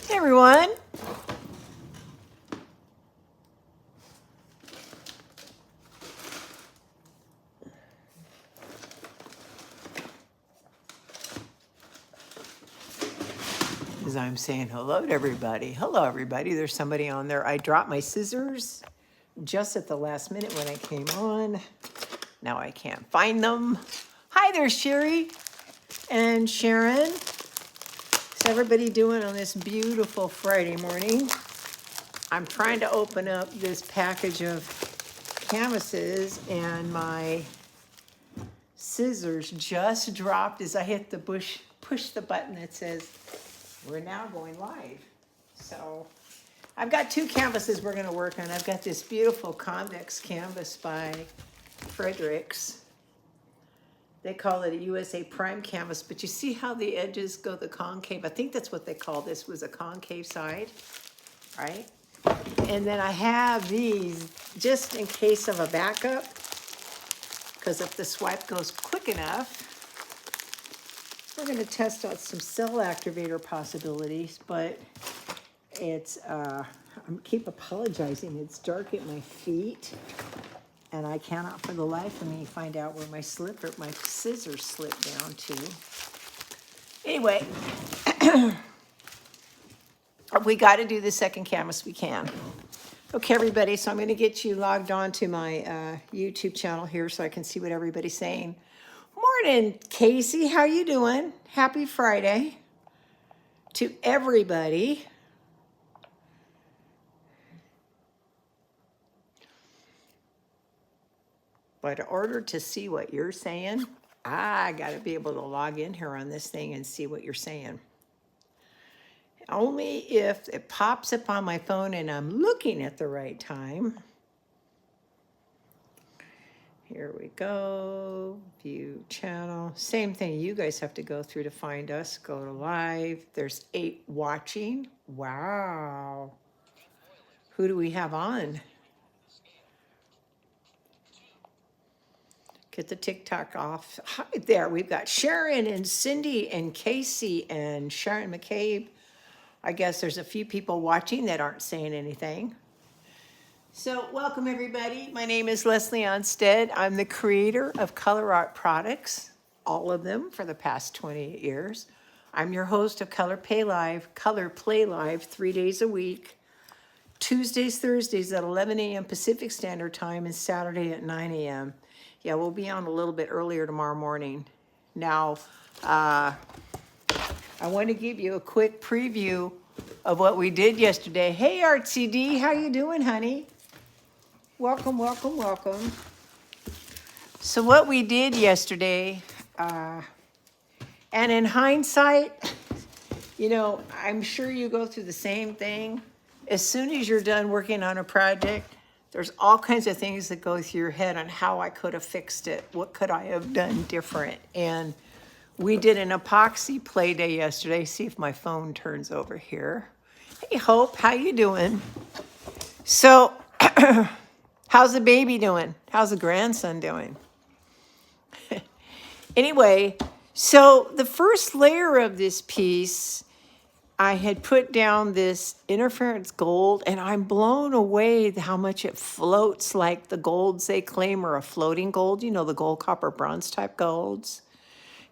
Hey everyone. As I'm saying hello to everybody. Hello everybody. There's somebody on there. I dropped my scissors just at the last minute when I came on. Now I can't find them. Hi there, Sherry and Sharon. How's everybody doing on this beautiful Friday morning? I'm trying to open up this package of canvases and my scissors just dropped as I hit the push the button that says we're now going live. So I've got two canvases we're going to work on. I've got this beautiful convex canvas by Fredericks. They call it a USA Prime canvas, but you see how the edges go the concave? I think that's what they call this, was a concave side, right? And then I have these just in case of a backup, because if the swipe goes quick enough, we're going to test out some cell activator possibilities, but it's, I keep apologizing. It's dark at my feet, and I cannot for the life of me find out where my scissors slip down to. Anyway, we got to do the second canvas we can. Okay, everybody, so I'm going to get you logged on to my YouTube channel here so I can see what everybody's saying. Morning, Casey. How you doing? Happy Friday to everybody. But in order to see what you're saying, I got to be able to log in here on this thing and see what you're saying. Only if it pops up on my phone and I'm looking at the right time. Here we go, view channel. Same thing you guys have to go through to find us. Go to live. There's 8 watching. Wow. Who do we have on? Get the TikTok off. Hi there, we've got Sharon and Cindy and Casey and Sharon McCabe. I guess there's a few people watching that aren't saying anything. So welcome everybody. My name is Leslie Ohnstad. I'm the creator of ColorArte products, all of them for the past 28 years. I'm your host of ColorPlay Live 3 days a week, Tuesdays, Thursdays at 11 a.m. Pacific Standard Time and Saturday at 9 a.m. Yeah, we'll be on a little bit earlier tomorrow morning. Now, I want to give you a quick preview of what we did yesterday. Hey, Artsy D, how you doing, honey? Welcome, welcome, welcome. So what we did yesterday, and in hindsight, you know, I'm sure you go through the same thing. As soon as you're done working on a project, there's all kinds of things that go through your head on how I could have fixed it. What could I have done different? And we did an epoxy play day yesterday. See if my phone turns over here. Hey, Hope, how you doing? So, how's the baby doing? How's the grandson doing? Anyway, so the first layer of this piece, I had put down this interference gold, and I'm blown away how much it floats like the golds they claim are a floating gold. You know, the gold, copper, bronze type golds.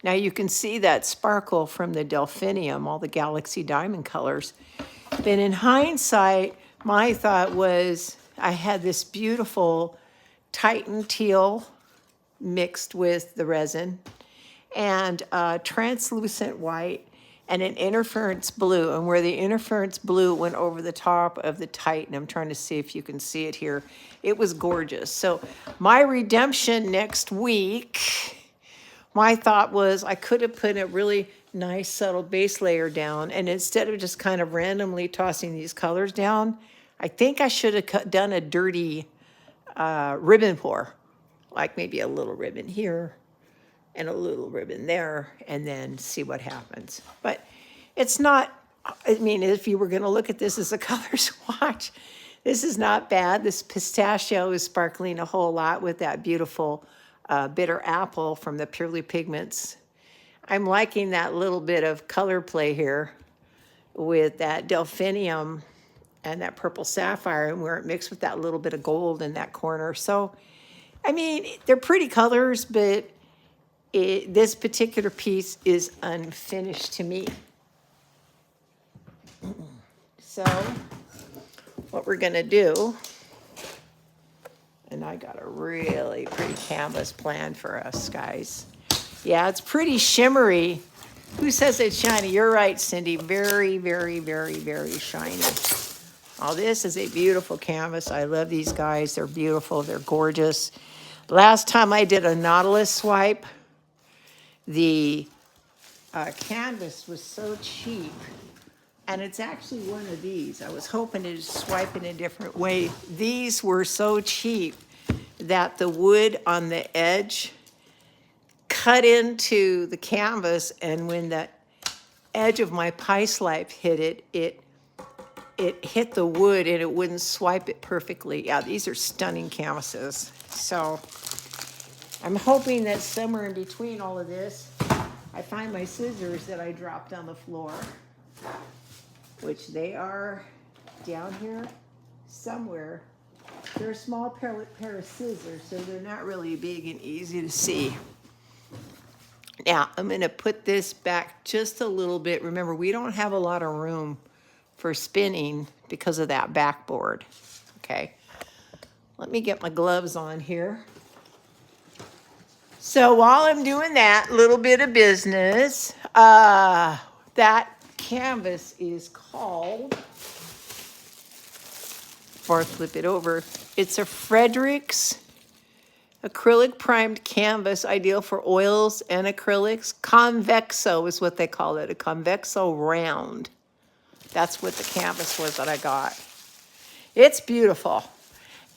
Now you can see that sparkle from the delphinium, all the galaxy diamond colors. Then in hindsight, my thought was I had this beautiful Titan teal mixed with the resin and translucent white and an interference blue. And where the interference blue went over the top of the Titan, I'm trying to see if you can see it here. It was gorgeous. So my redemption next week, my thought was I could have put a really nice subtle base layer down, and instead of just kind of randomly tossing these colors down, I think I should have done a dirty ribbon pour, like maybe a little ribbon here and a little ribbon there, and then see what happens. But it's not, I mean, if you were going to look at this as a color swatch, this is not bad. This pistachio is sparkling a whole lot with that beautiful bitter apple from the Purely Pigments. I'm liking that little bit of color play here. with that delphinium and that purple sapphire, and where it mixed with that little bit of gold in that corner. So, I mean, they're pretty colors, but this particular piece is unfinished to me. So, what we're gonna do, and I got a really pretty canvas planned for us, guys. Yeah, it's pretty shimmery. Who says it's shiny? You're right, Cindy. Very, very, very, very shiny. Oh, this is a beautiful canvas. I love these guys. They're beautiful. They're gorgeous. Last time I did a Nautilus swipe, the canvas was so cheap. And it's actually one of these. I was hoping to swipe in a different way. These were so cheap that the wood on the edge cut into the canvas, and when the edge of my pie swipe hit it, it hit the wood and it wouldn't swipe it perfectly. Yeah, these are stunning canvases. So I'm hoping that somewhere in between all of this, I find my scissors that I dropped on the floor, which they are down here somewhere. They're a small pair of scissors, so they're not really big and easy to see. Now, I'm going to put this back just a little bit. Remember, we don't have a lot of room for spinning because of that backboard. Okay. Let me get my gloves on here. So while I'm doing that little bit of business, that canvas is called, before I flip it over, it's a Frederick's acrylic primed canvas, ideal for oils and acrylics. Convexo is what they call it, a Convexo round. That's what the canvas was that I got. It's beautiful.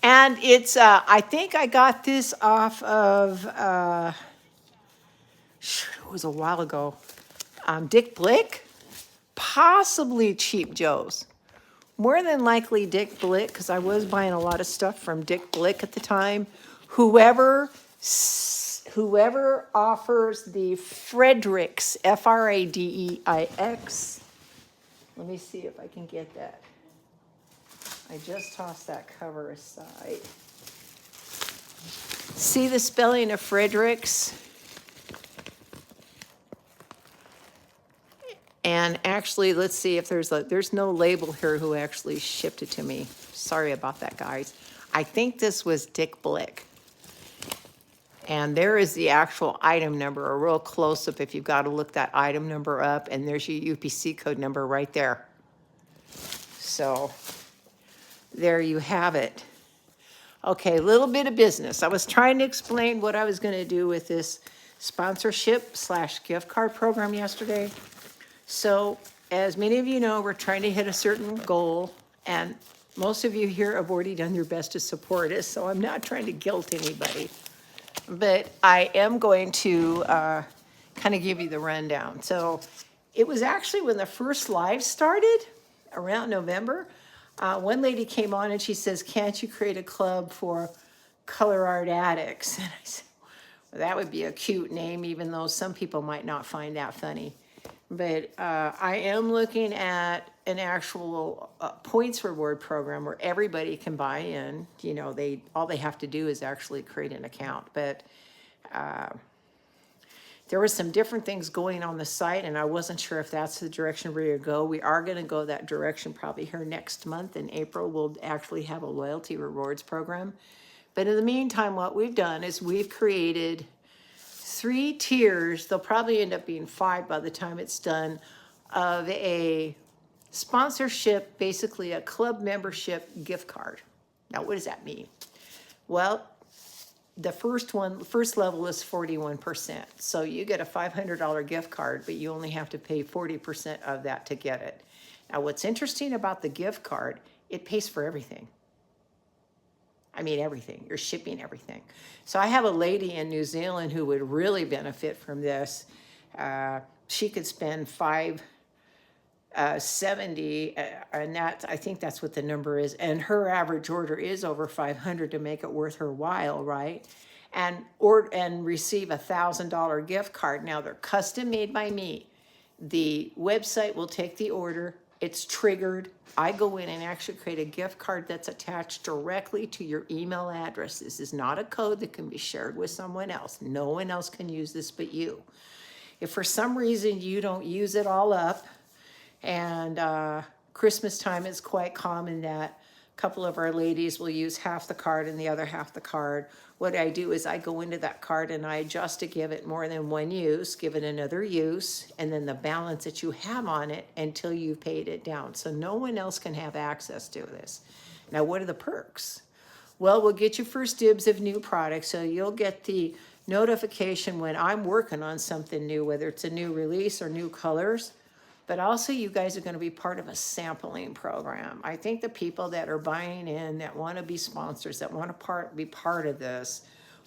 And it's, I think I got this off of, it was a while ago, Dick Blick, possibly Cheap Joe's. More than likely Dick Blick, because I was buying a lot of stuff from Dick Blick at the time. Whoever offers the Frederick's, F-R-A-D-E-I-X. Let me see if I can get that. I just tossed that cover aside. See the spelling of Frederick's? And actually, let's see if there's no label here who actually shipped it to me. Sorry about that, guys. I think this was Dick Blick. And there is the actual item number, a real close-up if you've got to look that item number up, and there's your UPC code number right there. So there you have it. Okay, a little bit of business. I was trying to explain what I was going to do with this sponsorship/gift card program yesterday. So as many of you know, we're trying to hit a certain goal, and most of you here have already done your best to support us, so I'm not trying to guilt anybody. But I am going to kind of give you the rundown. So it was actually when the first live started, around November, one lady came on and she says, can't you create a club for color art addicts? And I said, well, that would be a cute name, even though some people might not find that funny. But I am looking at an actual points reward program where everybody can buy in. You know, all they have to do is actually create an account. But there were some different things going on the site, and I wasn't sure if that's the direction we're going to go. We are going to go that direction probably here next month. In April, we'll actually have a loyalty rewards program. But in the meantime, what we've done is we've created 3 tiers, they'll probably end up being 5 by the time it's done, of a sponsorship, basically a club membership gift card. Now, what does that mean? Well, the first level is 41%. So you get a $500 gift card, but you only have to pay 40% of that to get it. Now, what's interesting about the gift card, it pays for everything. I mean, everything. You're shipping everything. So I have a lady in New Zealand who would really benefit from this. She could spend $570, and I think that's what the number is. And her average order is over $500 to make it worth her while, right? And receive a $1,000 gift card. Now they're custom made by me. The website will take the order, it's triggered. I go in and actually create a gift card that's attached directly to your email address. This is not a code that can be shared with someone else. No one else can use this but you. If for some reason you don't use it all up, and Christmas time is quite common that a couple of our ladies will use half the card and the other half the card. What I do is I go into that card and I adjust to give it more than one use, give it another use, and then the balance that you have on it until you've paid it down. So no one else can have access to this. Now, what are the perks? Well, we'll get you first dibs of new products, so you'll get the notification when I'm working on something new, whether it's a new release or new colors. But also you guys are going to be part of a sampling program. I think the people that are buying in, that want to be sponsors, that want to be part of this,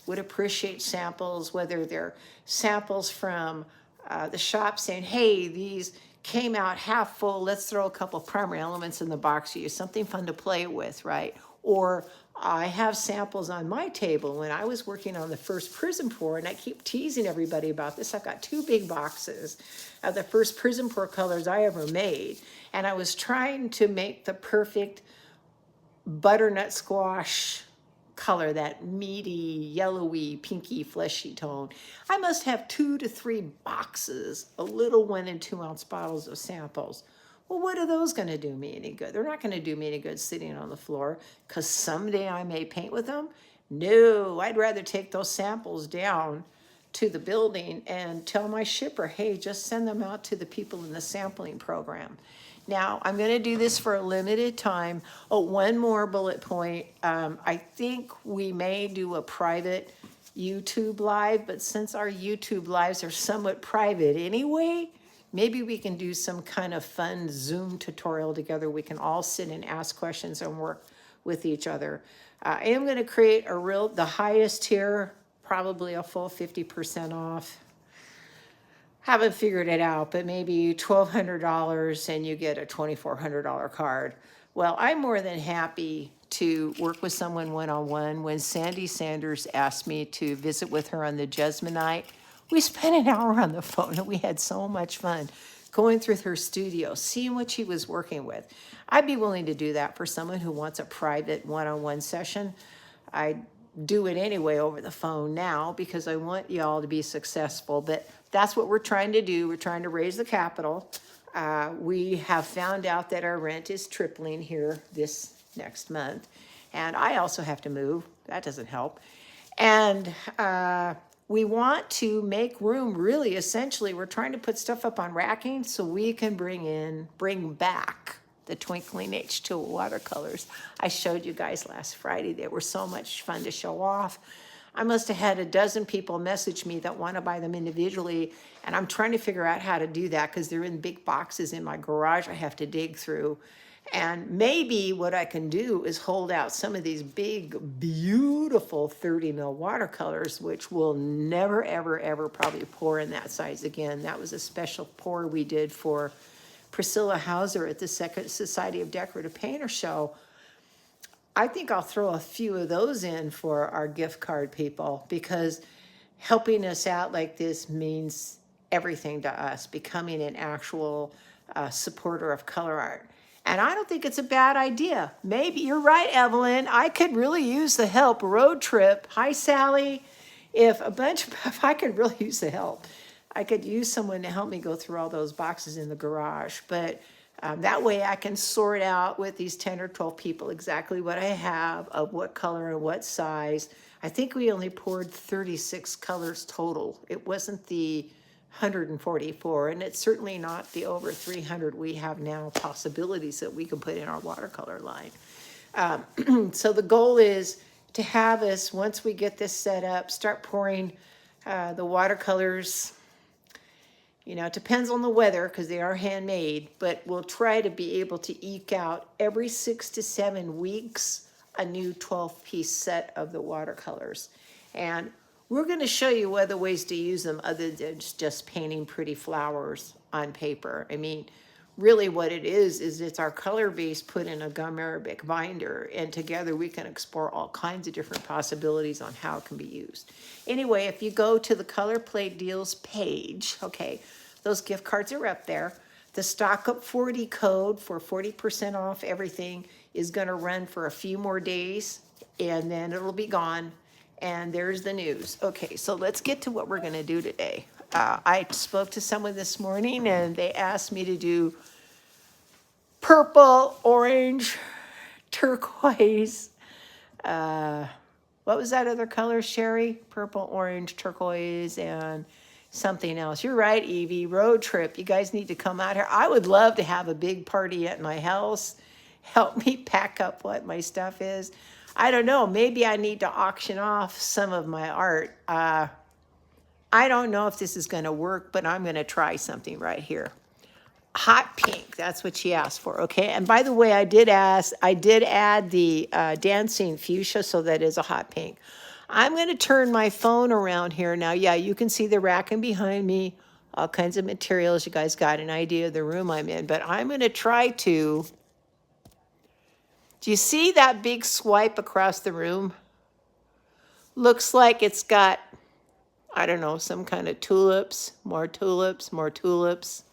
would appreciate samples, whether they're samples from the shop saying, hey, these came out half full, let's throw a couple primary elements in the box for you, something fun to play with, right? Or I have samples on my table when I was working on the first Prism Pour, and I keep teasing everybody about this. I've got 2 big boxes of the first Prism Pour colors I ever made, and I was trying to make the perfect butternut squash color, that meaty, yellowy, pinky, fleshy tone. I must have 2 to 3 boxes of little 1 and 2 ounce bottles of samples. Well, what are those going to do me any good? They're not going to do me any good sitting on the floor because someday I may paint with them. No, I'd rather take those samples down to the building and tell my shipper, hey, just send them out to the people in the sampling program. Now, I'm going to do this for a limited time. Oh, one more bullet point. I think we may do a private YouTube live, but since our YouTube lives are somewhat private anyway, maybe we can do some kind of fun Zoom tutorial together. We can all sit and ask questions and work with each other. I am going to create the highest tier, probably a full 50% off. Haven't figured it out, but maybe $1,200 and you get a $2,400 card. Well, I'm more than happy to work with someone one-on-one. When Sandy Sanders asked me to visit with her on the Jessamine night, we spent an hour on the phone and we had so much fun going through her studio, seeing what she was working with. I'd be willing to do that for someone who wants a private one-on-one session. I do it anyway over the phone now because I want y'all to be successful, but that's what we're trying to do. We're trying to raise the capital. We have found out that our rent is tripling here this next month, and I also have to move. That doesn't help. And we want to make room, really, essentially, we're trying to put stuff up on racking so we can bring back the Twinkling H2O watercolors I showed you guys last Friday. They were so much fun to show off. I must have had a dozen people message me that want to buy them individually, and I'm trying to figure out how to do that because they're in big boxes in my garage I have to dig through. And maybe what I can do is hold out some of these big, beautiful 30 mil watercolors, which will never, ever, ever probably pour in that size again. That was a special pour we did for Priscilla Hauser at the Second Society of Decorative Painters show. I think I'll throw a few of those in for our gift card people because helping us out like this means everything to us, becoming an actual supporter of color art. And I don't think it's a bad idea. Maybe you're right, Evelyn. I could really use the help. Road trip. Hi, Sally. If I could really use the help. I could use someone to help me go through all those boxes in the garage. But that way I can sort out with these 10 or 12 people exactly what I have, of what color and what size. I think we only poured 36 colors total. It wasn't the 144, and it's certainly not the over 300 we have now possibilities that we can put in our watercolor line. So the goal is to have us, once we get this set up, start pouring the watercolors. You know, it depends on the weather because they are handmade, but we'll try to be able to eke out every 6 to 7 weeks a new 12-piece set of the watercolors. And we're going to show you other ways to use them other than just painting pretty flowers on paper. I mean, really what it is it's our color base put in a gum arabic binder, and together we can explore all kinds of different possibilities on how it can be used. Anyway, if you go to the ColorPlay deals page, okay, those gift cards are up there. The Stock Up 40 code for 40% off everything is going to run for a few more days, and then it'll be gone. And there's the news. Okay, so let's get to what we're going to do today. I spoke to someone this morning, and they asked me to do purple, orange, turquoise. What was that other color, Sherry? Purple, orange, turquoise, and something else. You're right, Evie. Road trip. You guys need to come out here. I would love to have a big party at my house. Help me pack up what my stuff is. I don't know. Maybe I need to auction off some of my art. I don't know if this is going to work, but I'm going to try something right here. Hot pink. That's what she asked for. Okay. And by the way, I did add the dancing fuchsia, so that is a hot pink. I'm going to turn my phone around here now. Yeah, you can see the racking behind me, all kinds of materials. You guys got an idea of the room I'm in, but I'm going to try to. Do you see that big swipe across the room? Looks like it's got, I don't know, some kind of tulips, more tulips, more tulips.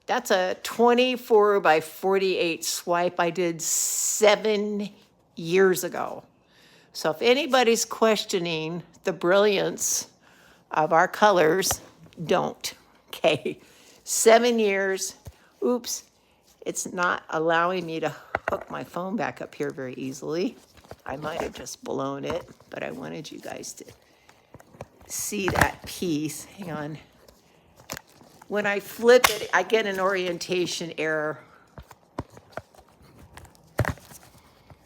That's a 24 by 48 swipe I did 7 years ago. So if anybody's questioning the brilliance of our colors, don't. Okay. 7 years. Oops. It's not allowing me to hook my phone back up here very easily. I might have just blown it, but I wanted you guys to see that piece. Hang on. When I flip it, I get an orientation error.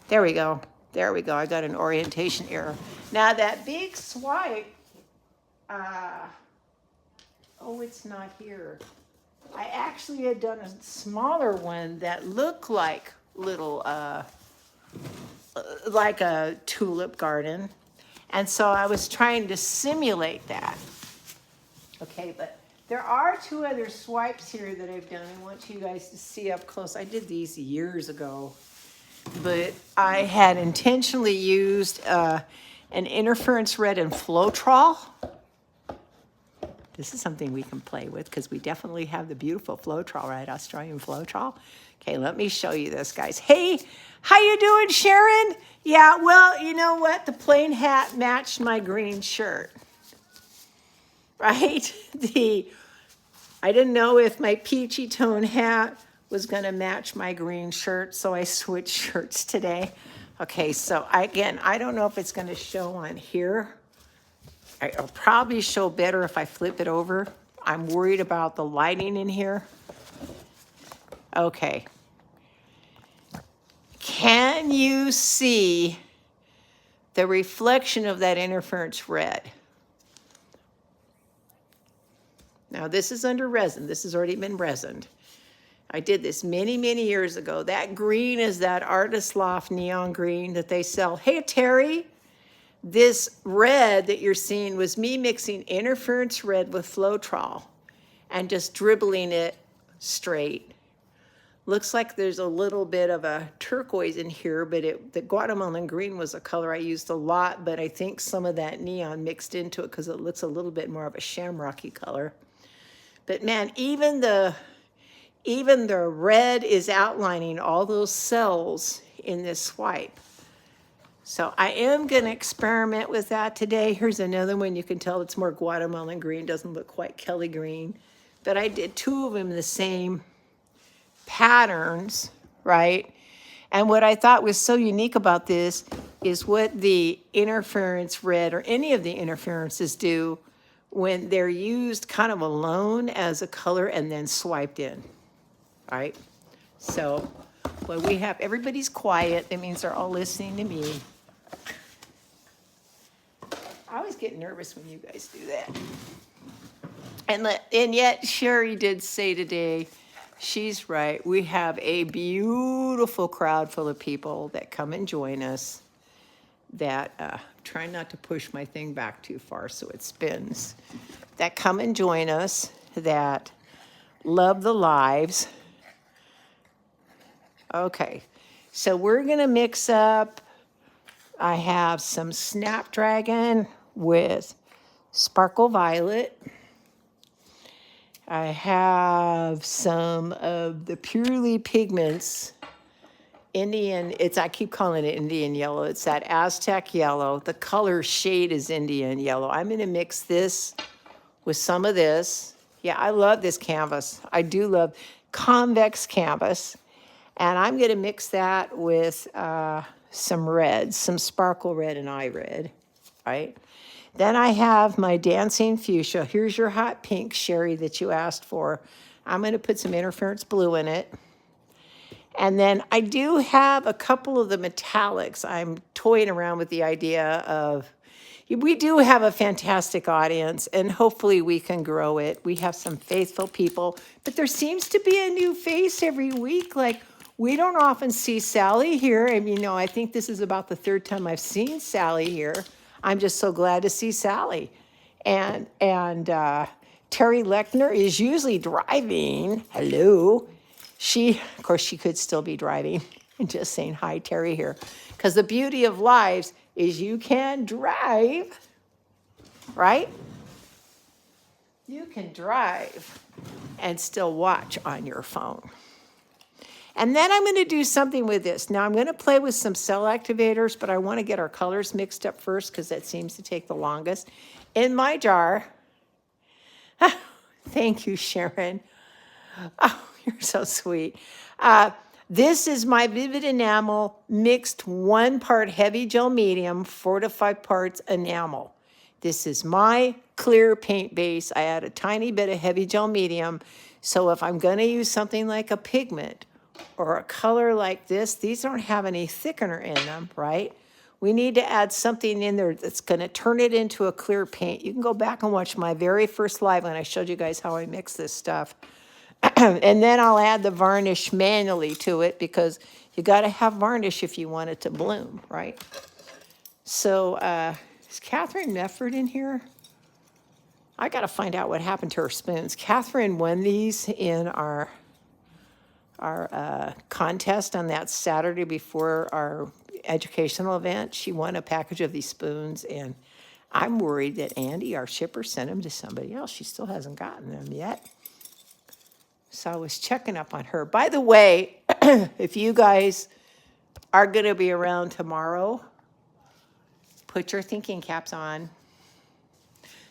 There we go. There we go. I got an orientation error. Now that big swipe, oh, it's not here. I actually had done a smaller one that looked like little, like a tulip garden. And so I was trying to simulate that. Okay, but there are 2 other swipes here that I've done. I want you guys to see up close. I did these years ago, but I had intentionally used an interference red and Floetrol. This is something we can play with because we definitely have the beautiful Floetrol, right? Australian Floetrol. Okay, let me show you this, guys. Hey, how you doing, Sharon? Yeah, well, you know what? The plain hat matched my green shirt, right? I didn't know if my peachy tone hat was going to match my green shirt, so I switched shirts today. Okay, so I don't know if it's going to show on here. It'll probably show better if I flip it over. I'm worried about the lighting in here. Okay. Can you see the reflection of that interference red? Now this is under resin. This has already been resined. I did this many, many years ago. That green is that Artist Loft neon green that they sell. Hey, Terry. This red that you're seeing was me mixing interference red with Floetrol and just dribbling it straight. Looks like there's a little bit of a turquoise in here, but the Guatemalan green was a color I used a lot, but I think some of that neon mixed into it because it looks a little bit more of a shamrocky color. But man, even the red is outlining all those cells in this swipe. So I am going to experiment with that today. Here's another one. You can tell it's more Guatemalan green. Doesn't look quite Kelly green. But I did 2 of them in the same patterns, right? And what I thought was so unique about this is what the interference red or any of the interferences do when they're used kind of alone as a color and then swiped in, right? So when we have everybody's quiet, that means they're all listening to me. I always get nervous when you guys do that. And yet Sherry did say today, she's right. We have a beautiful crowd full of people that come and join us that, try not to push my thing back too far so it spins, that come and join us, that love the lives. Okay, so we're going to mix up. I have some Snapdragon with Sparkle Violet. I have some of the Purely Pigments Indian, I keep calling it Indian yellow. It's that Aztec yellow. The color shade is Indian yellow. I'm going to mix this with some of this. Yeah, I love this canvas. I do love convex canvas. And I'm going to mix that with some reds, some sparkle red and eye red, right? Then I have my dancing fuchsia. Here's your hot pink, Sherry, that you asked for. I'm going to put some interference blue in it. And then I do have a couple of the metallics. I'm toying around with the idea of, we do have a fantastic audience, and hopefully we can grow it. We have some faithful people, but there seems to be a new face every week. Like, we don't often see Sally here. I mean, I think this is about the third time I've seen Sally here. I'm just so glad to see Sally. And Terry Lechner is usually driving. Hello. Of course, she could still be driving. And just saying hi, Terry here. Because the beauty of lives is you can drive, right? You can drive and still watch on your phone. And then I'm going to do something with this. Now I'm going to play with some cell activators, but I want to get our colors mixed up first because that seems to take the longest. In my jar, thank you, Sharon. Oh, you're so sweet. This is my Vivid Enamel mixed 1 part heavy gel medium, 4 to 5 parts enamel. This is my clear paint base. I add a tiny bit of heavy gel medium. So if I'm going to use something like a pigment or a color like this, these don't have any thickener in them, right? We need to add something in there that's going to turn it into a clear paint. You can go back and watch my very first live when I showed you guys how I mix this stuff. And then I'll add the varnish manually to it because you got to have varnish if you want it to bloom, right? So is Catherine Mefford in here? I got to find out what happened to her spoons. Catherine won these in our contest on that Saturday before our educational event. She won a package of these spoons, and I'm worried that Andy, our shipper, sent them to somebody else. She still hasn't gotten them yet. So I was checking up on her. By the way, if you guys are going to be around tomorrow, put your thinking caps on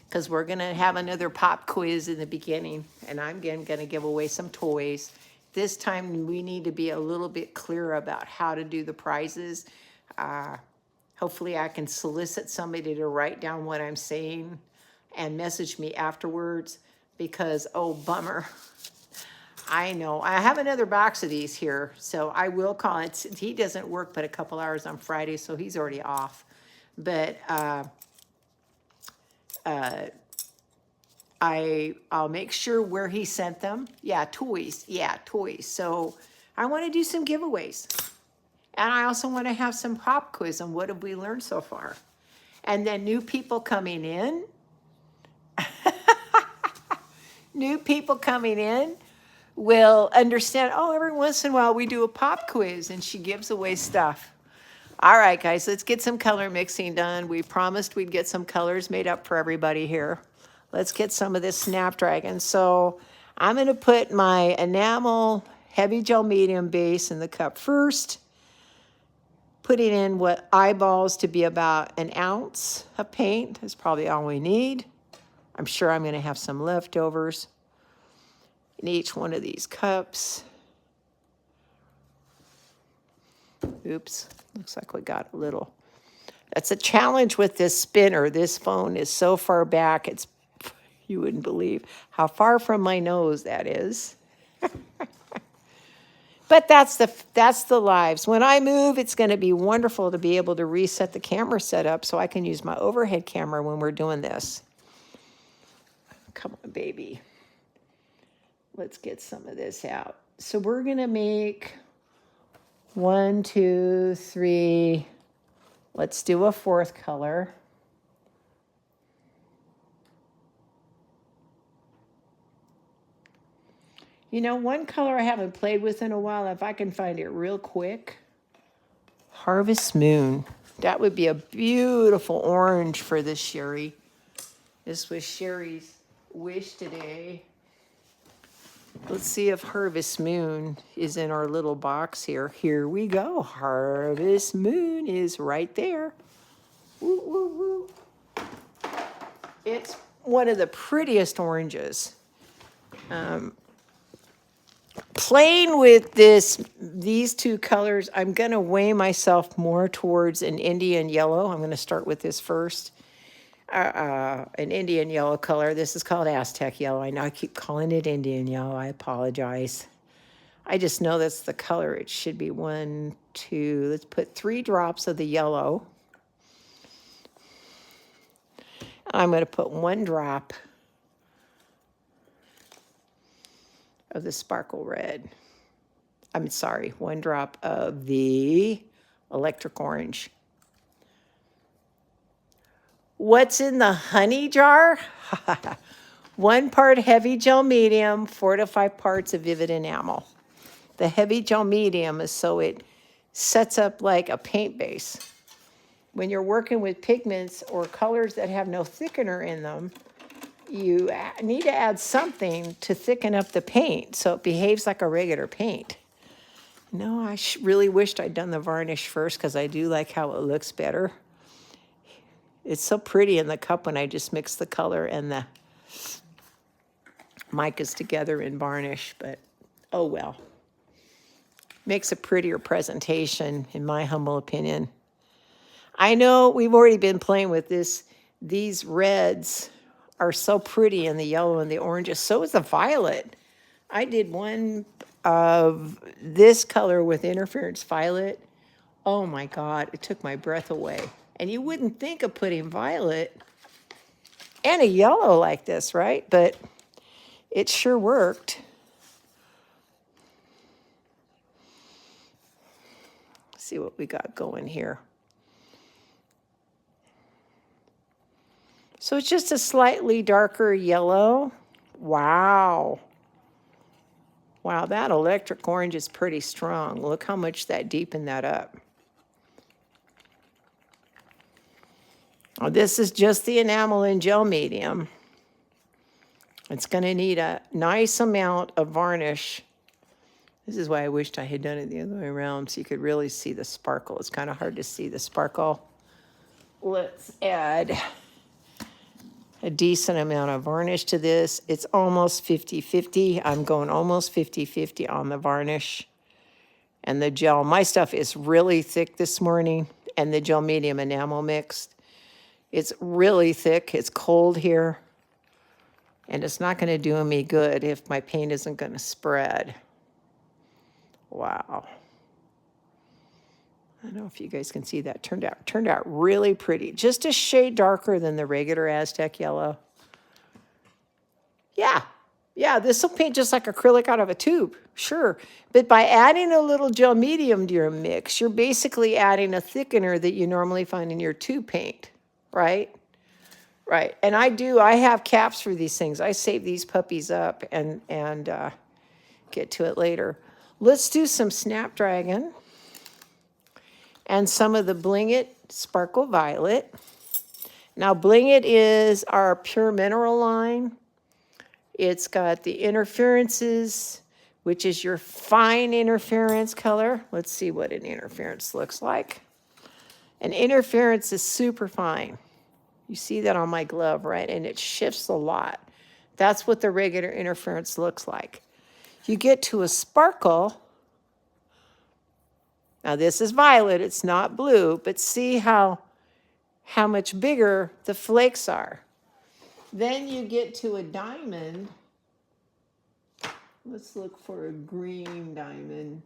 because we're going to have another pop quiz in the beginning, and I'm going to give away some toys. This time we need to be a little bit clearer about how to do the prizes. Hopefully I can solicit somebody to write down what I'm saying and message me afterwards because, oh, bummer. I know. I have another box of these here, so I will call it. He doesn't work but a couple hours on Friday, so he's already off. But I'll make sure where he sent them. Yeah, toys. Yeah, toys. So I want to do some giveaways. And I also want to have some pop quiz on what have we learned so far. And then new people coming in. New people coming in will understand, oh, every once in a while we do a pop quiz and she gives away stuff. All right, guys, let's get some color mixing done. We promised we'd get some colors made up for everybody here. Let's get some of this Snapdragon. So I'm going to put my enamel heavy gel medium base in the cup first, putting in what eyeballs to be about 1 ounce of paint is probably all we need. I'm sure I'm going to have some leftovers in each one of these cups. Oops, looks like we got a little. That's a challenge with this spinner. This phone is so far back, you wouldn't believe how far from my nose that is. But that's the lives. When I move, it's going to be wonderful to be able to reset the camera setup so I can use my overhead camera when we're doing this. Come on, baby. Let's get some of this out. So we're going to make 1, 2, 3. Let's do a 4th color. You know, one color I haven't played with in a while, if I can find it real quick, Harvest Moon. That would be a beautiful orange for this Sherry. This was Sherry's wish today. Let's see if Harvest Moon is in our little box here. Here we go. Harvest Moon is right there. Woo, woo, woo. It's one of the prettiest oranges. Playing with these two colors, I'm going to weigh myself more towards an Indian yellow. I'm going to start with this first. An Indian yellow color. This is called Aztec yellow. I know I keep calling it Indian yellow. I apologize. I just know that's the color. It should be 1, 2. Let's put 3 drops of the yellow. I'm going to put 1 drop of the sparkle red. I'm sorry, 1 drop of the electric orange. What's in the honey jar? 1 part heavy gel medium, 4 to 5 parts of vivid enamel. The heavy gel medium is so it sets up like a paint base. When you're working with pigments or colors that have no thickener in them, you need to add something to thicken up the paint so it behaves like a regular paint. No, I really wished I'd done the varnish first because I do like how it looks better. It's so pretty in the cup when I just mix the color and the micas together in varnish, but oh well. Makes a prettier presentation, in my humble opinion. I know we've already been playing with this. These reds are so pretty in the yellow and the oranges. So is the violet. I did one of this color with interference violet. Oh my God, it took my breath away. And you wouldn't think of putting violet and a yellow like this, right? But it sure worked. Let's see what we got going here. So it's just a slightly darker yellow. Wow. Wow, that electric orange is pretty strong. Look how much that deepened that up. Oh, this is just the enamel and gel medium. It's going to need a nice amount of varnish. This is why I wished I had done it the other way around so you could really see the sparkle. It's kind of hard to see the sparkle. Let's add a decent amount of varnish to this. It's almost 50-50. I'm going almost 50-50 on the varnish and the gel. My stuff is really thick this morning, and the gel medium enamel mixed. It's really thick. It's cold here, and it's not going to do me good if my paint isn't going to spread. Wow. I don't know if you guys can see that. Turned out really pretty. Just a shade darker than the regular Aztec yellow. Yeah, this will paint just like acrylic out of a tube, sure. But by adding a little gel medium to your mix, you're basically adding a thickener that you normally find in your tube paint, right? Right, and I have caps for these things. I save these puppies up and get to it later. Let's do some Snapdragon and some of the Bling It Sparkle Violet. Now, Bling It is our pure mineral line. It's got the interferences, which is your fine interference color. Let's see what an interference looks like. An interference is super fine. You see that on my glove, right? And it shifts a lot. That's what the regular interference looks like. You get to a sparkle. Now this is violet, it's not blue, but see how much bigger the flakes are. Then you get to a diamond. Let's look for a green diamond.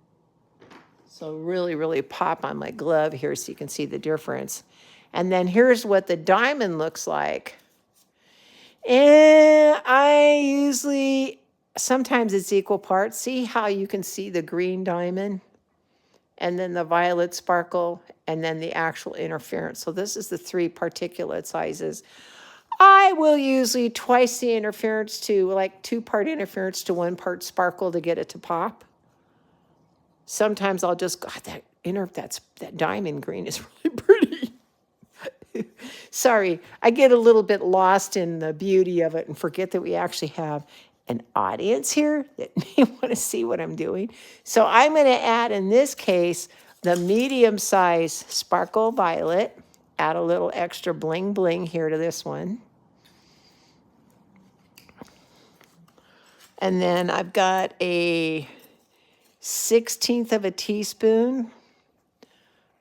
So really, really pop on my glove here so you can see the difference. And then here's what the diamond looks like. And I usually, sometimes it's equal parts. See how you can see the green diamond? And then the violet sparkle, and then the actual interference. So this is the 3 particulate sizes. I will usually twice the interference to, like 2-part interference to 1-part sparkle to get it to pop. Sometimes I'll just, God, that diamond green is really pretty. Sorry, I get a little bit lost in the beauty of it and forget that we actually have an audience here that may want to see what I'm doing. So I'm going to add, in this case, the medium size sparkle violet. Add a little extra bling bling here to this one. And then I've got a 1/16 of a teaspoon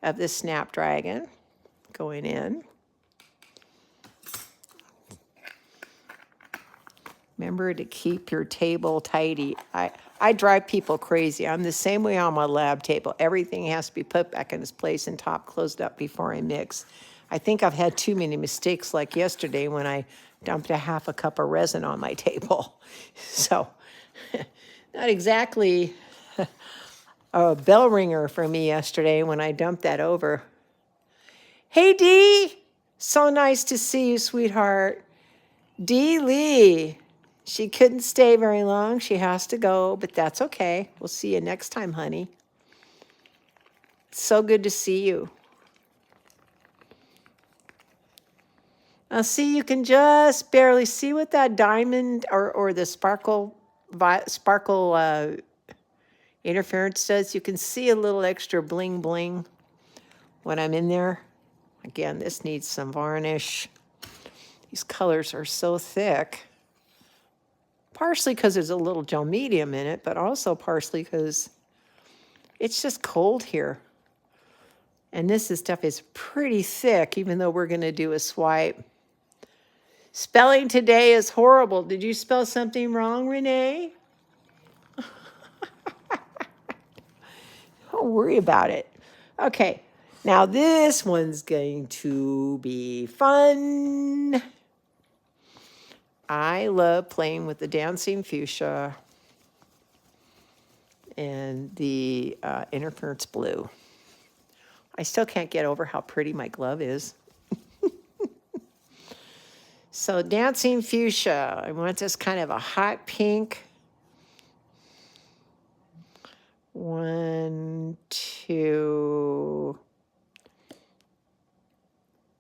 of the Snapdragon going in. Remember to keep your table tidy. I drive people crazy. I'm the same way on my lab table. Everything has to be put back in its place and top closed up before I mix. I think I've had too many mistakes like yesterday when I dumped a half a cup of resin on my table. So not exactly a bell ringer for me yesterday when I dumped that over. Hey, Dee. So nice to see you, sweetheart. Dee Lee. She couldn't stay very long. She has to go, but that's okay. We'll see you next time, honey. So good to see you. Now, see, you can just barely see what that diamond or the sparkle interference does. You can see a little extra bling bling when I'm in there. Again, this needs some varnish. These colors are so thick. Partially because there's a little gel medium in it, but also partially because it's just cold here. And this stuff is pretty thick, even though we're going to do a swipe. Spelling today is horrible. Did you spell something wrong, Renee? Don't worry about it. Okay, now this one's going to be fun. I love playing with the dancing fuchsia and the interference blue. I still can't get over how pretty my glove is. So dancing fuchsia, I want this kind of a hot pink. 1, 2,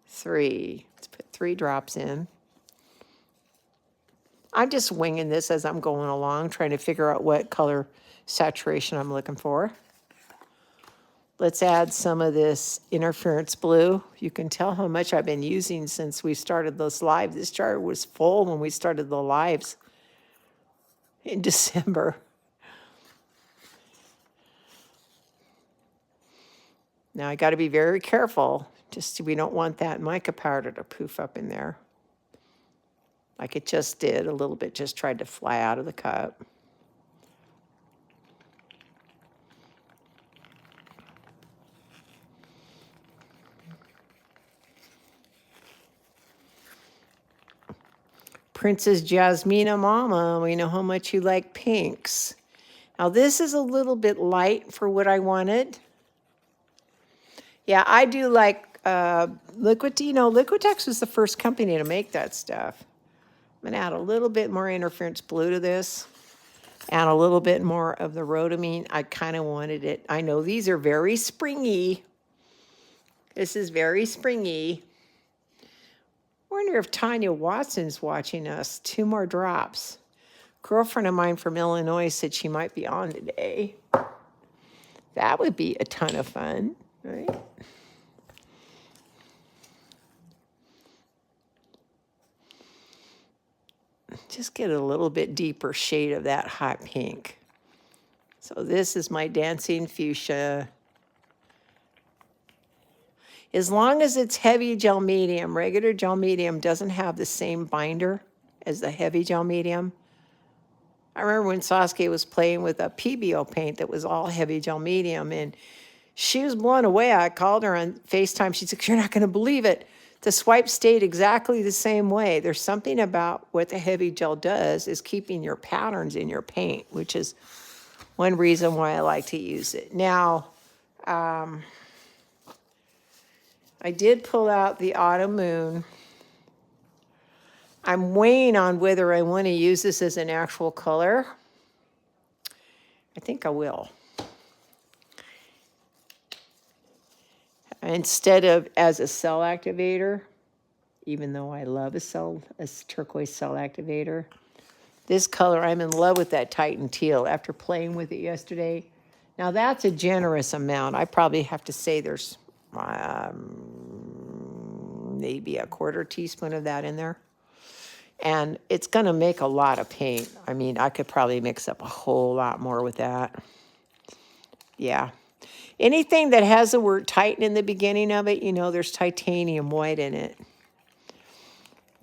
3. Let's put 3 drops in. I'm just winging this as I'm going along, trying to figure out what color saturation I'm looking for. Let's add some of this interference blue. You can tell how much I've been using since we started this live. This jar was full when we started the lives in December. Now I got to be very careful. Just we don't want that mica powder to poof up in there. Like it just did a little bit, just tried to fly out of the cup. Princess Jasmina Mama, we know how much you like pinks. Now this is a little bit light for what I wanted. Yeah, I do like Liquitex was the first company to make that stuff. I'm gonna add a little bit more interference blue to this. Add a little bit more of the rhodamine. I kind of wanted it. I know these are very springy. This is very springy. Wonder if Tanya Watson's watching us. 2 more drops. Girlfriend of mine from Illinois said she might be on today. That would be a ton of fun, right? Just get a little bit deeper shade of that hot pink. So this is my dancing fuchsia. As long as it's heavy gel medium, regular gel medium doesn't have the same binder as the heavy gel medium. I remember when Saskia was playing with a PBO paint that was all heavy gel medium, and she was blown away. I called her on FaceTime. She said, "You're not going to believe it. The swipe stayed exactly the same way." There's something about what the heavy gel does is keeping your patterns in your paint, which is one reason why I like to use it. Now, I did pull out the Autumn Moon. I'm weighing on whether I want to use this as an actual color. I think I will. Instead of as a cell activator, even though I love a turquoise cell activator. This color, I'm in love with that Titan teal after playing with it yesterday. Now that's a generous amount. I probably have to say there's maybe a 1/4 teaspoon of that in there. And it's gonna make a lot of paint. I mean, I could probably mix up a whole lot more with that. Yeah. Anything that has the word Titan in the beginning of it, you know there's titanium white in it.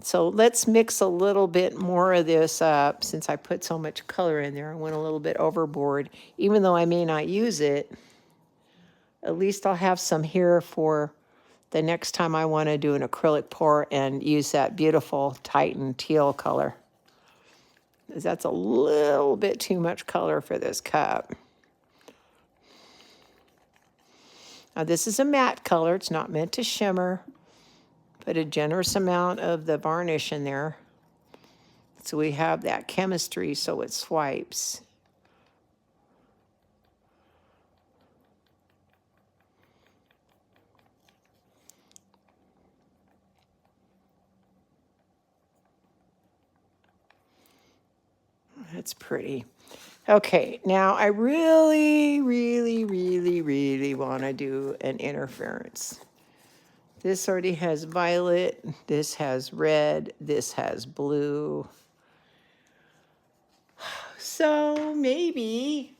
So let's mix a little bit more of this up since I put so much color in there. I went a little bit overboard. Even though I may not use it, at least I'll have some here for the next time I want to do an acrylic pour and use that beautiful Titan teal color. That's a little bit too much color for this cup. Now this is a matte color. It's not meant to shimmer. Put a generous amount of the varnish in there. So we have that chemistry so it swipes. That's pretty. Okay, now I really, really, really, really want to do an interference. This already has violet, this has red, this has blue. So maybe,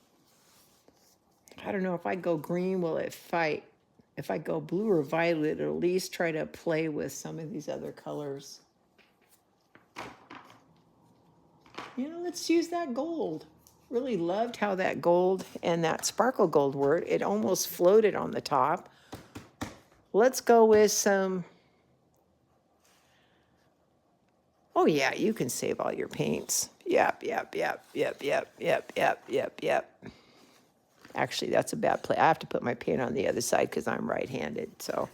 I don't know, if I go green, will it fight? If I go blue or violet, it'll at least try to play with some of these other colors. You know, let's use that gold. Really loved how that gold and that sparkle gold worked. It almost floated on the top. Let's go with some. Oh yeah, you can save all your paints. Yep. Actually, that's a bad play. I have to put my paint on the other side because I'm right-handed. So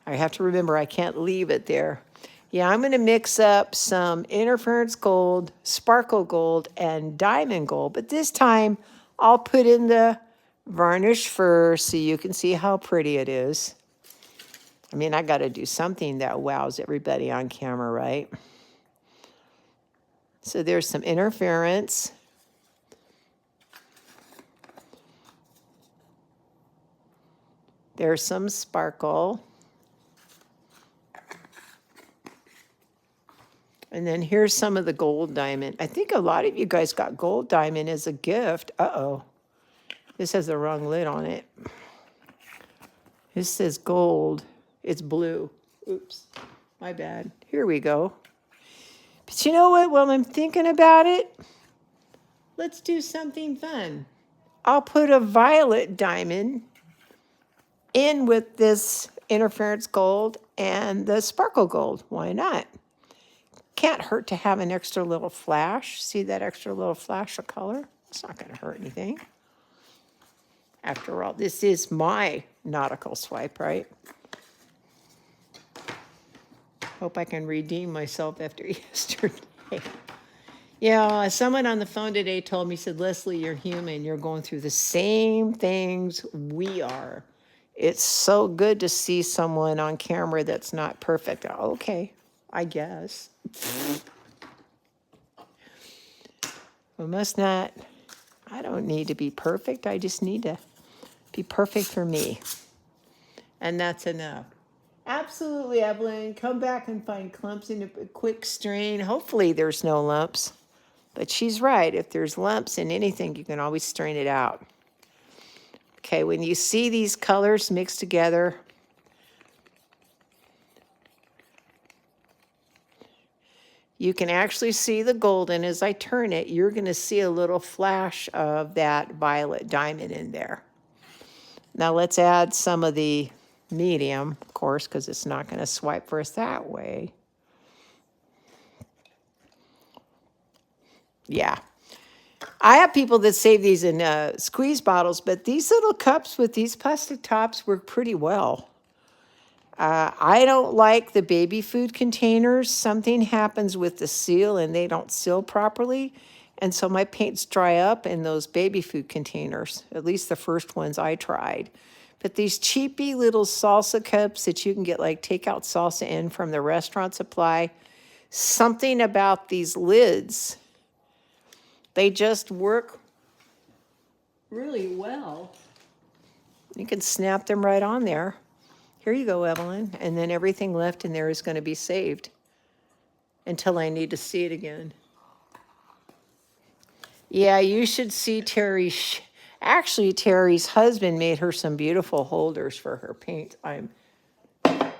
I have to remember I can't leave it there. Yeah, I'm going to mix up some interference gold, sparkle gold, and diamond gold. But this time, I'll put in the varnish first so you can see how pretty it is. I mean, I got to do something that wows everybody on camera, right? So there's some interference. There's some sparkle. And then here's some of the gold diamond. I think a lot of you guys got gold diamond as a gift. Uh-oh. This has the wrong lid on it. This says gold. It's blue. Oops. My bad. Here we go. But you know what? While I'm thinking about it, let's do something fun. I'll put a violet diamond in with this interference gold and the sparkle gold. Why not? Can't hurt to have an extra little flash. See that extra little flash of color? It's not going to hurt anything. After all, this is my nautical swipe, right? Hope I can redeem myself after yesterday. Yeah, someone on the phone today told me, said, Leslie, you're human. You're going through the same things we are. It's so good to see someone on camera that's not perfect. Okay, I guess. We must not, I don't need to be perfect. I just need to be perfect for me. And that's enough. Absolutely, Evelyn. Come back and find clumps in a quick strain. Hopefully there's no lumps. But she's right. If there's lumps in anything, you can always strain it out. Okay, when you see these colors mixed together, you can actually see the golden. As I turn it, you're going to see a little flash of that violet diamond in there. Now let's add some of the medium, of course, because it's not going to swipe for us that way. Yeah. I have people that save these in squeeze bottles, but these little cups with these plastic tops work pretty well. I don't like the baby food containers. Something happens with the seal and they don't seal properly. And so my paints dry up in those baby food containers, at least the first ones I tried. But these cheapy little salsa cups that you can get like takeout salsa in from the restaurant supply, something about these lids They just work really well. You can snap them right on there. Here you go, Evelyn. And then everything left in there is going to be saved until I need to see it again. Yeah, you should see Terry. Actually, Terry's husband made her some beautiful holders for her paint. I'm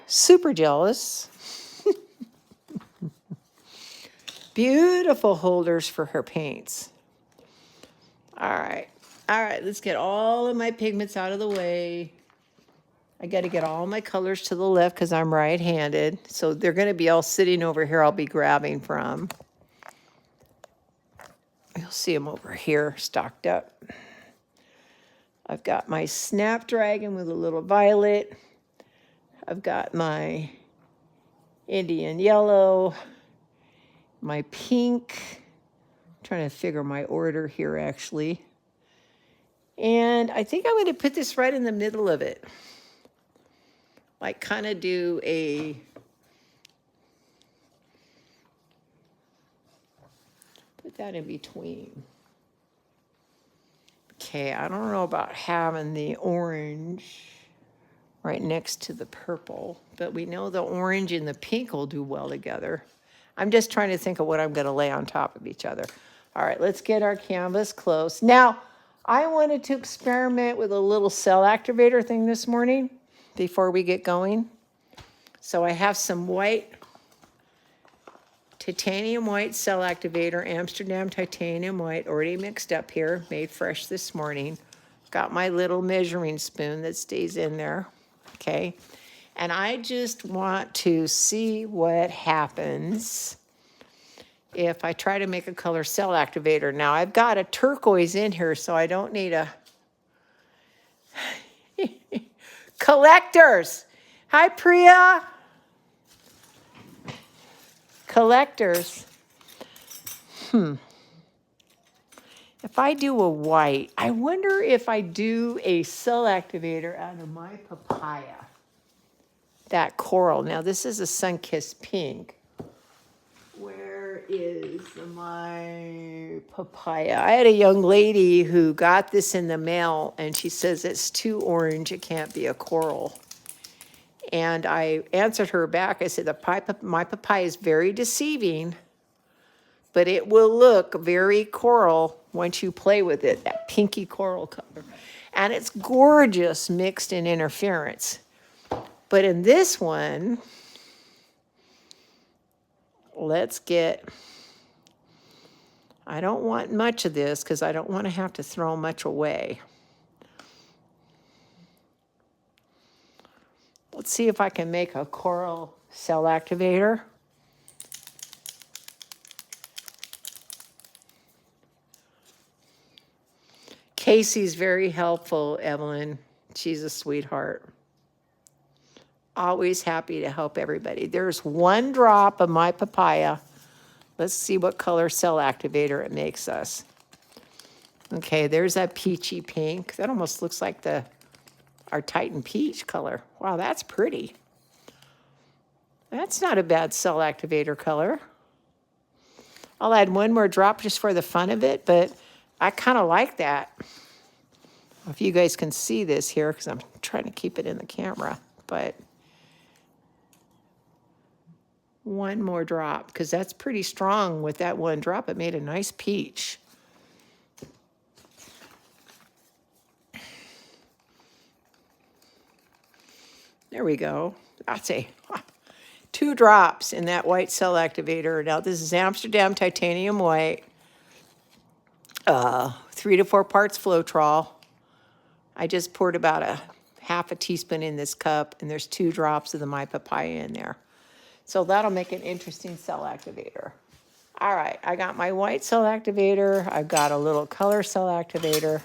super jealous. Beautiful holders for her paints. All right, let's get all of my pigments out of the way. I got to get all my colors to the left because I'm right-handed. So they're going to be all sitting over here I'll be grabbing from. You'll see them over here stocked up. I've got my Snapdragon with a little violet. I've got my Indian yellow, my pink. I'm trying to figure my order here, actually. And I think I'm going to put this right in the middle of it. Like kind of do a... Put that in between. Okay, I don't know about having the orange right next to the purple, but we know the orange and the pink will do well together. I'm just trying to think of what I'm going to lay on top of each other. All right, let's get our canvas close. Now, I wanted to experiment with a little cell activator thing this morning before we get going. So I have some white, titanium white cell activator, Amsterdam titanium white, already mixed up here, made fresh this morning. Got my little measuring spoon that stays in there, okay? And I just want to see what happens if I try to make a color cell activator. Now, I've got a turquoise in here, so I don't need a... Collectors! Hi, Priya! Collectors. If I do a white, I wonder if I do a cell activator out of my papaya. That coral. Now, this is a sun-kissed pink. Where is my papaya? I had a young lady who got this in the mail, and she says it's too orange. It can't be a coral. And I answered her back. I said, my papaya is very deceiving, but it will look very coral once you play with it, that pinky coral color. And it's gorgeous mixed in interference. But in this one, let's get, I don't want much of this because I don't want to have to throw much away. Let's see if I can make a coral cell activator. Casey's very helpful, Evelyn. She's a sweetheart. Always happy to help everybody. There's 1 drop of my papaya. Let's see what color cell activator it makes us. Okay, there's that peachy pink. That almost looks like our Titan peach color. Wow, that's pretty. That's not a bad cell activator color. I'll add 1 more drop just for the fun of it, but I kind of like that. If you guys can see this here, because I'm trying to keep it in the camera, but 1 more drop, because that's pretty strong with that 1 drop. It made a nice peach. There we go. That's 2 drops in that white cell activator. Now, this is Amsterdam titanium white. 3 to 4 parts Floetrol. I just poured about a half a teaspoon in this cup, and there's 2 drops of the My Papaya in there. So that'll make an interesting cell activator. All right, I got my white cell activator. I've got a little color cell activator.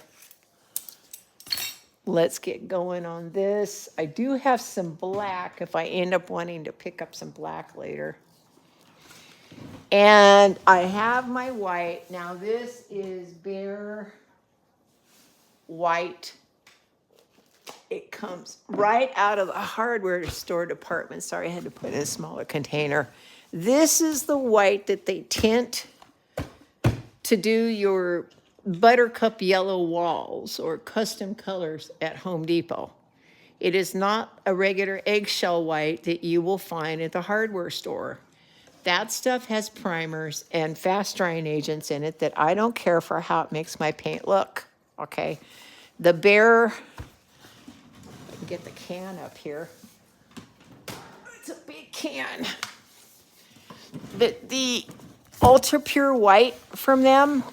Let's get going on this. I do have some black if I end up wanting to pick up some black later. And I have my white. Now this is bare white. It comes right out of the hardware store department. Sorry, I had to put in a smaller container. This is the white that they tint to do your buttercup yellow walls or custom colors at Home Depot. It is not a regular eggshell white that you will find at the hardware store. That stuff has primers and fast drying agents in it that I don't care for how it makes my paint look, okay? The Bear, I can get the can up here. It's a big can. The Ultra Pure White from them,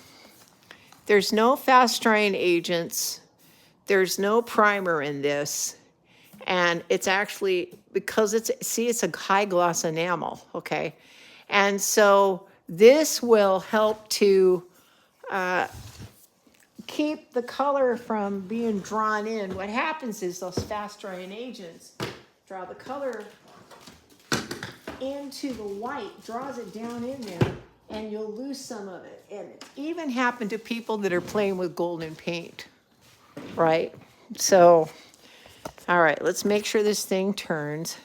there's no fast drying agents. There's no primer in this. And it's actually, because it's a high gloss enamel, okay? And so this will help to keep the color from being drawn in. What happens is those fast drying agents draw the color into the white, draws it down in there, and you'll lose some of it. And it even happened to people that are playing with golden paint, right? So, all right, let's make sure this thing turns.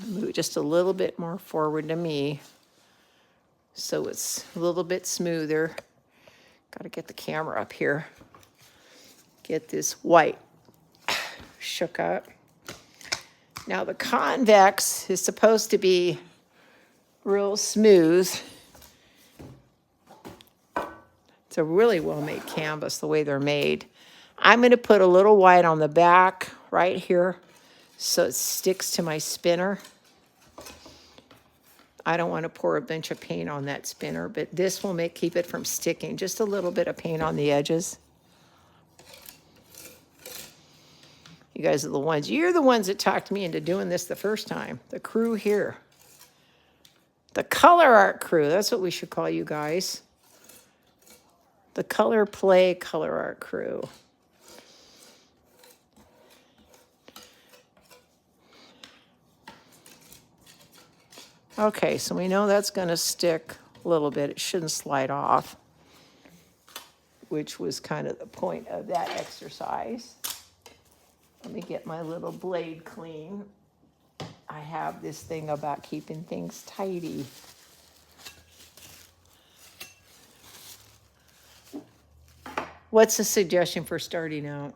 Move it just a little bit more forward to me so it's a little bit smoother. Got to get the camera up here. Get this white shook up. Now the convex is supposed to be real smooth. It's a really well-made canvas the way they're made. I'm going to put a little white on the back right here so it sticks to my spinner. I don't want to pour a bunch of paint on that spinner, but this will keep it from sticking. Just a little bit of paint on the edges. You guys are the ones, you're the ones that talked me into doing this the first time. The crew here. The ColorArte crew, that's what we should call you guys. The ColorPlay ColorArte crew. Okay, so we know that's going to stick a little bit. It shouldn't slide off, which was kind of the point of that exercise. Let me get my little blade clean. I have this thing about keeping things tidy. What's the suggestion for starting out?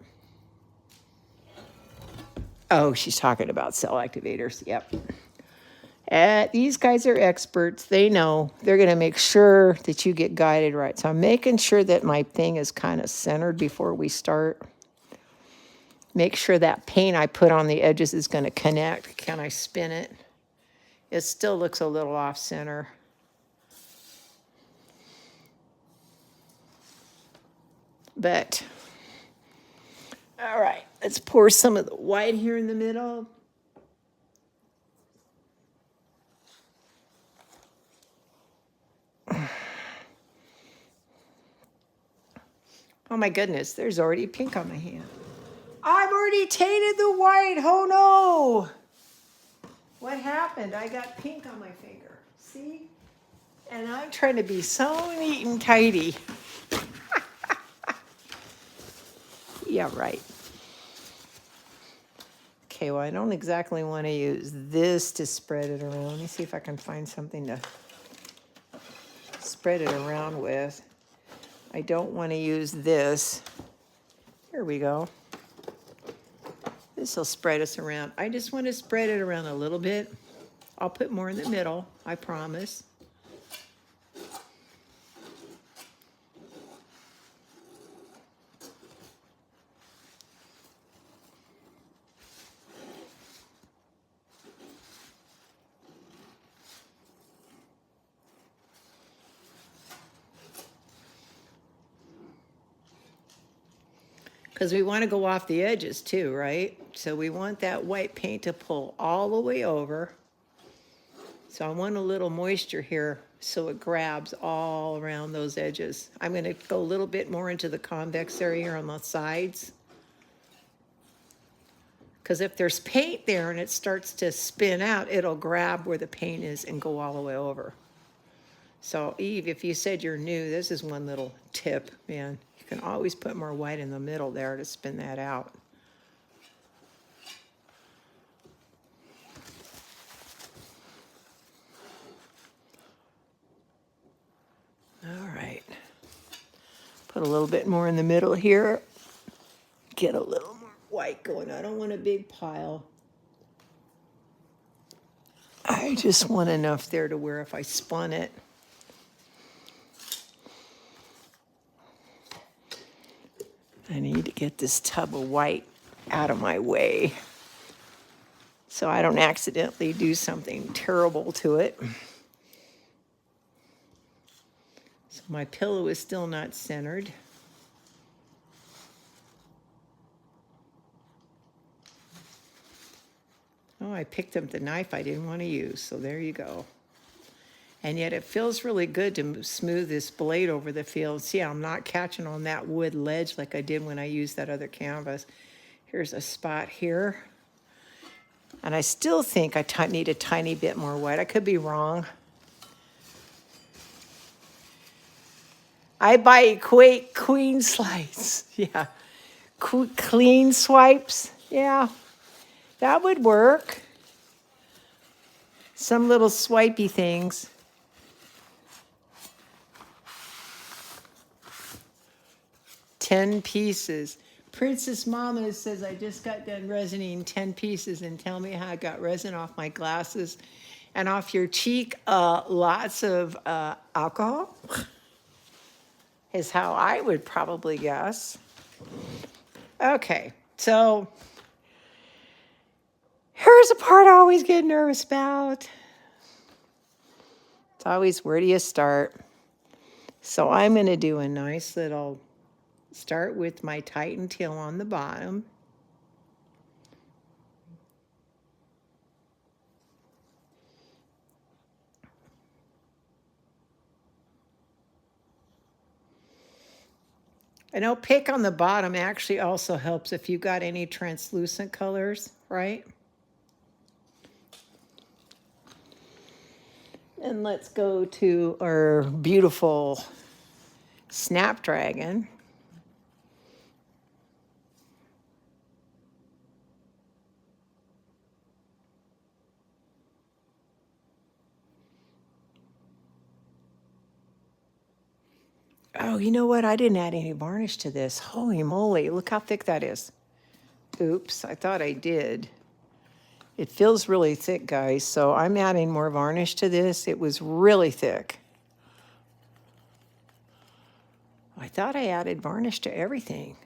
Oh, she's talking about cell activators. Yep. These guys are experts. They know. They're going to make sure that you get guided right. So I'm making sure that my thing is kind of centered before we start. Make sure that paint I put on the edges is going to connect. Can I spin it? It still looks a little off center. But, all right, let's pour some of the white here in the middle. Oh my goodness, there's already pink on my hand. I've already tainted the white. Oh no. What happened? I got pink on my finger. See? And I'm trying to be so neat and tidy. Yeah, right. Okay, well, I don't exactly want to use this to spread it around. Let me see if I can find something to spread it around with. I don't want to use this. Here we go. This will spread us around. I just want to spread it around a little bit. I'll put more in the middle, I promise. Because we want to go off the edges too, right? So we want that white paint to pull all the way over. So I want a little moisture here so it grabs all around those edges. I'm going to go a little bit more into the convex area on the sides. Because if there's paint there and it starts to spin out, it'll grab where the paint is and go all the way over. So Eve, if you said you're new, this is one little tip, man. You can always put more white in the middle there to spin that out. All right. Put a little bit more in the middle here. Get a little more white going. I don't want a big pile. I just want enough there to where if I spun it, I need to get this tub of white out of my way so I don't accidentally do something terrible to it. So my pillow is still not centered. Oh, I picked up the knife I didn't want to use, so there you go. And yet it feels really good to smooth this blade over the field. See, I'm not catching on that wood ledge like I did when I used that other canvas. Here's a spot here. And I still think I need a tiny bit more white. I could be wrong. I buy equate queen slides. Yeah. Clean swipes. Yeah. That would work. Some little swipey things. $10 pieces. Princess Mama says, I just got done resining 10 pieces and tell me how I got resin off my glasses and off your cheek. Lots of alcohol is how I would probably guess. Okay, so here's a part I always get nervous about. It's always, where do you start? So I'm going to do a nice little, start with my Titan teal on the bottom. And opaque on the bottom actually also helps if you got any translucent colors, right? And let's go to our beautiful Snapdragon. Oh, you know what? I didn't add any varnish to this. Holy moly, look how thick that is. Oops, I thought I did. It feels really thick, guys, so I'm adding more varnish to this. It was really thick. I thought I added varnish to everything.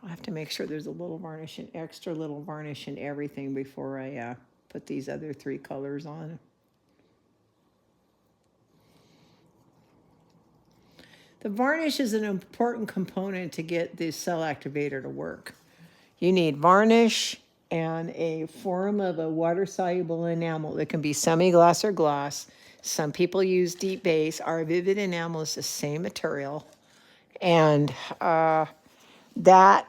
I'll have to make sure there's a little varnish and extra little varnish in everything before I put these other 3 colors on. The varnish is an important component to get the cell activator to work. You need varnish and a form of a water-soluble enamel. It can be semi-gloss or gloss. Some people use deep base. Our vivid enamel is the same material. And that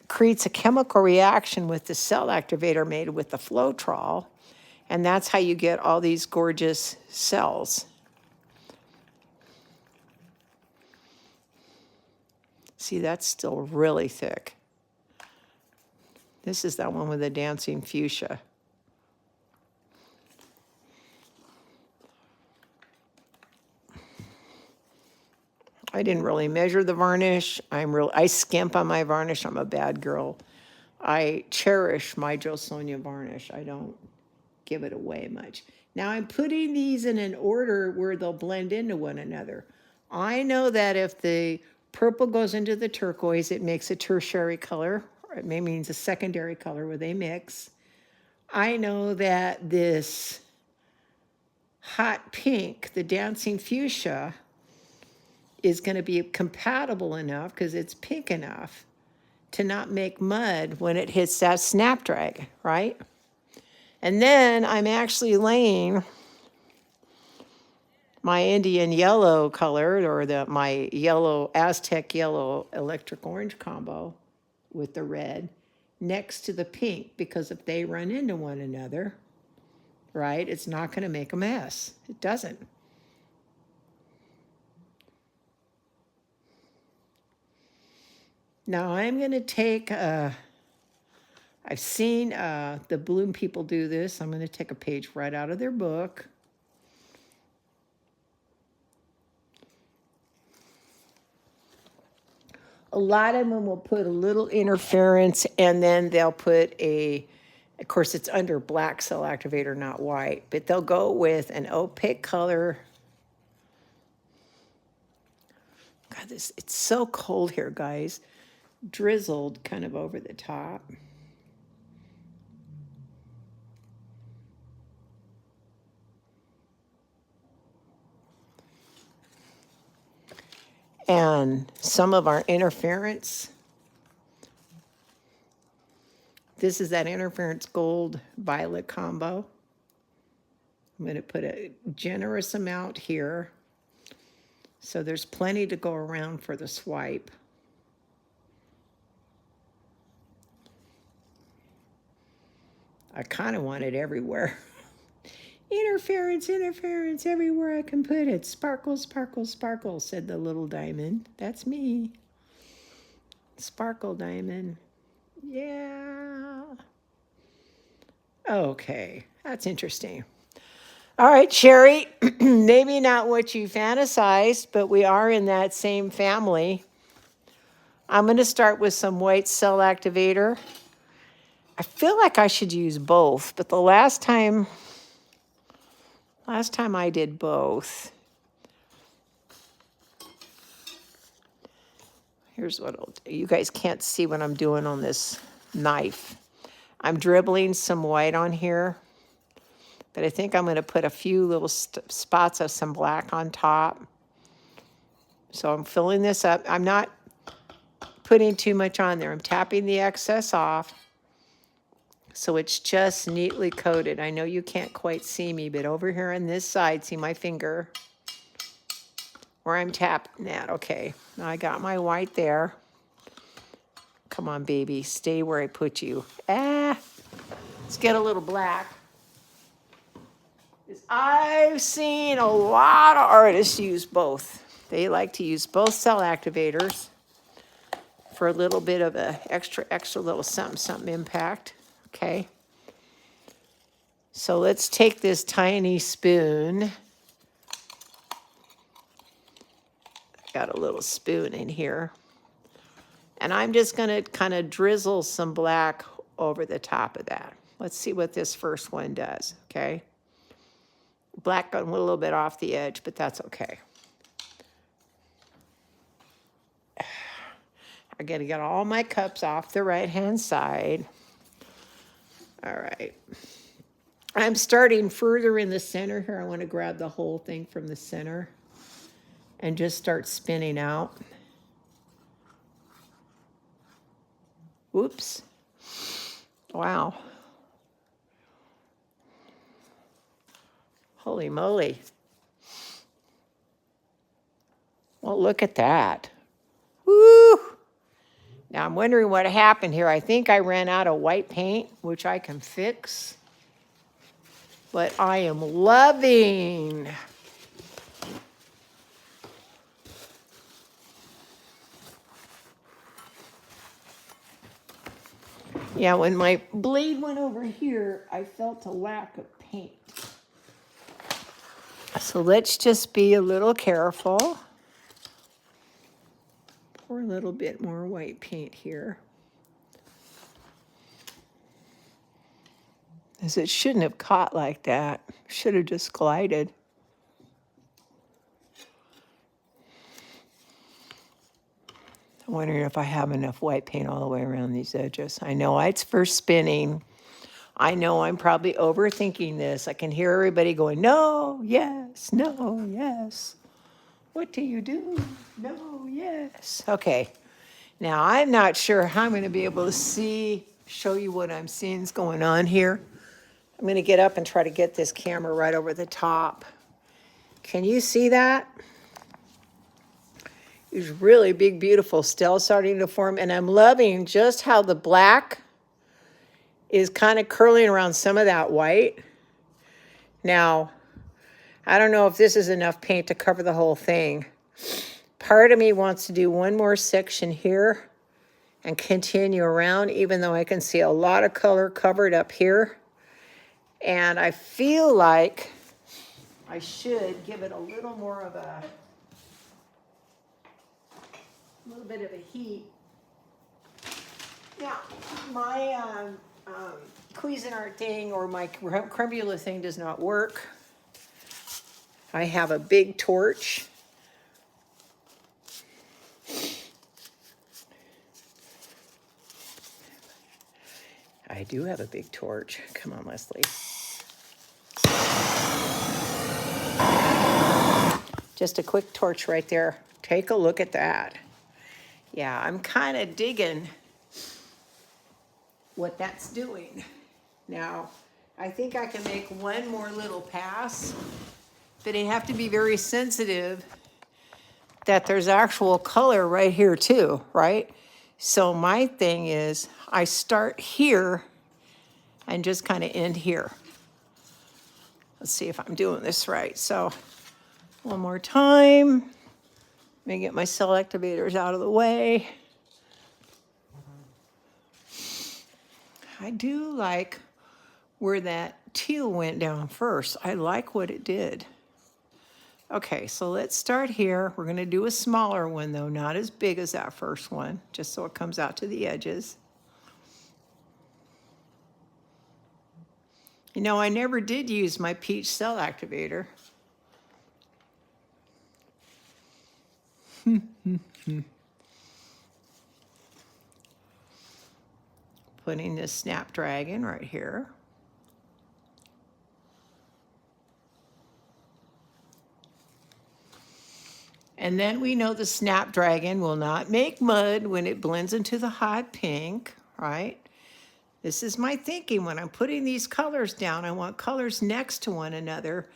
creates a chemical reaction with the cell activator made with the Floetrol. And that's how you get all these gorgeous cells. See, that's still really thick. This is that one with the dancing fuchsia. I didn't really measure the varnish. I skimp on my varnish. I'm a bad girl. I cherish my Jo Sonja varnish. I don't give it away much. Now I'm putting these in an order where they'll blend into one another. I know that if the purple goes into the turquoise, it makes a tertiary color, or it means a secondary color where they mix. I know that this hot pink, the dancing fuchsia, is going to be compatible enough because it's pink enough to not make mud when it hits that Snapdragon, right? And then I'm actually laying my Indian yellow colored, or my yellow, Aztec yellow electric orange combo with the red next to the pink, because if they run into one another, right, it's not going to make a mess. It doesn't. Now I'm going to take, I've seen the Bloom people do this. I'm going to take a page right out of their book. A lot of them will put a little interference and then they'll put of course it's under black cell activator, not white, but they'll go with an opaque color. God, it's so cold here, guys. Drizzled kind of over the top. And some of our interference. This is that interference gold violet combo. I'm going to put a generous amount here. So there's plenty to go around for the swipe. I kind of want it everywhere. Interference, interference, everywhere I can put it. Sparkle, sparkle, sparkle, said the little diamond. That's me. Sparkle diamond. Yeah. Okay, that's interesting. All right, Sherry, maybe not what you fantasized, but we are in that same family. I'm going to start with some white cell activator. I feel like I should use both, but the last time I did both, here's what I'll do. You guys can't see what I'm doing on this knife. I'm dribbling some white on here, but I think I'm going to put a few little spots of some black on top. So I'm filling this up. I'm not putting too much on there. I'm tapping the excess off so it's just neatly coated. I know you can't quite see me, but over here on this side, see my finger where I'm tapping that. Okay, now I got my white there. Come on, baby, stay where I put you. Let's get a little black. I've seen a lot of artists use both. They like to use both cell activators for a little bit of a extra little something impact. Okay. So let's take this tiny spoon. Got a little spoon in here. And I'm just going to kind of drizzle some black over the top of that. Let's see what this first one does, okay? Black got a little bit off the edge, but that's okay. I got to get all my cups off the right-hand side. All right. I'm starting further in the center here. I want to grab the whole thing from the center and just start spinning out. Whoops. Wow. Holy moly. Well, look at that. Woo! Now I'm wondering what happened here. I think I ran out of white paint, which I can fix. But I am loving. Yeah, when my blade went over here, I felt a lack of paint. So let's just be a little careful. Pour a little bit more white paint here. As it shouldn't have caught like that. Should have just glided. I'm wondering if I have enough white paint all the way around these edges. I know it's for spinning. I know I'm probably overthinking this. I can hear everybody going, no, yes, no, yes. What do you do? No, yes. Okay. Now, I'm not sure how I'm going to be able to show you what I'm seeing is going on here. I'm going to get up and try to get this camera right over the top. Can you see that? These really big, beautiful stems starting to form. And I'm loving just how the black is kind of curling around some of that white. Now, I don't know if this is enough paint to cover the whole thing. Part of me wants to do one more section here and continue around, even though I can see a lot of color covered up here. And I feel like I should give it a little more of a a little bit of a heat. Now, my Cuisinart thing or my Cremula thing does not work. I have a big torch. I do have a big torch. Come on, Leslie. Just a quick torch right there. Take a look at that. Yeah, I'm kind of digging what that's doing. Now, I think I can make one more little pass, but I have to be very sensitive that there's actual color right here too, right? So my thing is I start here and just kind of end here. Let's see if I'm doing this right. So one more time. Let me get my cell activators out of the way. I do like where that teal went down first. I like what it did. Okay, so let's start here. We're going to do a smaller one, though, not as big as that first one, just so it comes out to the edges. You know, I never did use my peach cell activator. Putting this Snapdragon right here. And then we know the Snapdragon will not make mud when it blends into the hot pink, right? This is my thinking when I'm putting these colors down. I want colors next to one another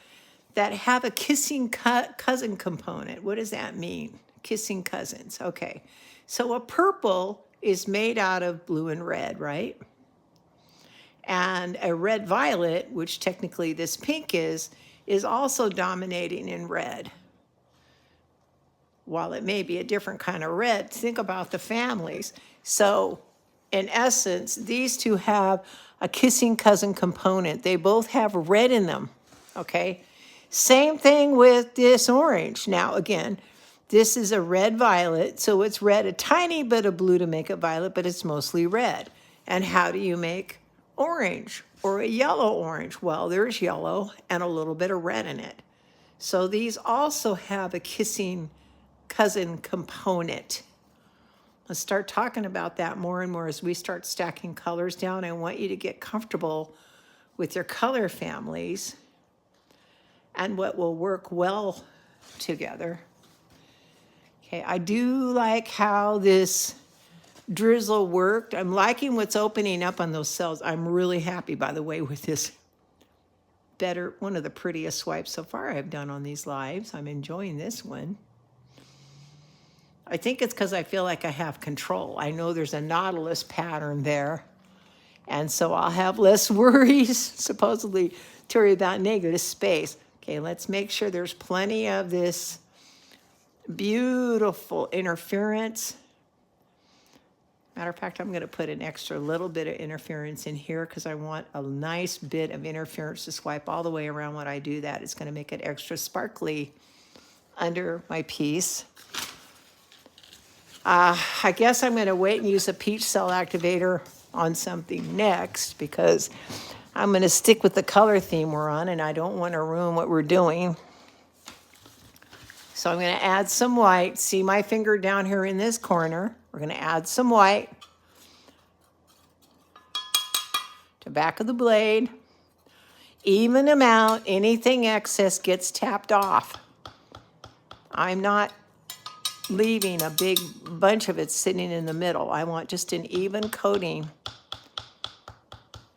that have a kissing cousin component. What does that mean? Kissing cousins. Okay. So a purple is made out of blue and red, right? And a red violet, which technically this pink is also dominating in red. While it may be a different kind of red, think about the families. So in essence, these two have a kissing cousin component. They both have red in them, okay? Same thing with this orange. Now, again, this is a red violet, so it's red a tiny bit of blue to make it violet, but it's mostly red. And how do you make orange or a yellow orange? Well, there's yellow and a little bit of red in it. So these also have a kissing cousin component. Let's start talking about that more and more as we start stacking colors down. I want you to get comfortable with your color families and what will work well together. Okay, I do like how this drizzle worked. I'm liking what's opening up on those cells. I'm really happy, by the way, with this one of the prettiest swipes so far I've done on these lives. I'm enjoying this one. I think it's because I feel like I have control. I know there's a nautilus pattern there, and so I'll have less worries, supposedly, to worry about negative space. Okay, let's make sure there's plenty of this beautiful interference. Matter of fact, I'm going to put an extra little bit of interference in here because I want a nice bit of interference to swipe all the way around when I do that. It's going to make it extra sparkly under my piece. I guess I'm going to wait and use a peach cell activator on something next because I'm going to stick with the color theme we're on and I don't want to ruin what we're doing. So I'm going to add some white. See my finger down here in this corner. We're going to add some white to back of the blade. Even amount, anything excess gets tapped off. I'm not leaving a big bunch of it sitting in the middle. I want just an even coating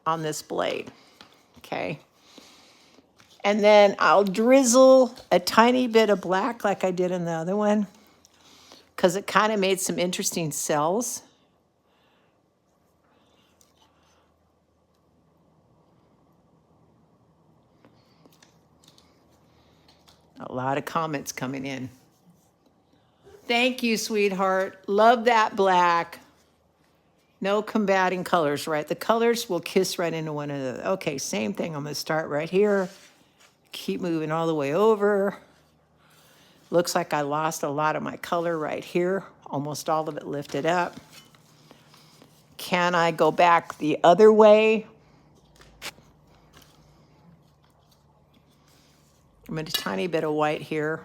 on this blade, okay? And then I'll drizzle a tiny bit of black like I did in the other one because it kind of made some interesting cells. A lot of comments coming in. Thank you, sweetheart. Love that black. No combating colors, right? The colors will kiss right into one another. Okay, same thing. I'm going to start right here. Keep moving all the way over. Looks like I lost a lot of my color right here almost all of it lifted up. Can I go back the other way? I'm going to tiny bit of white here.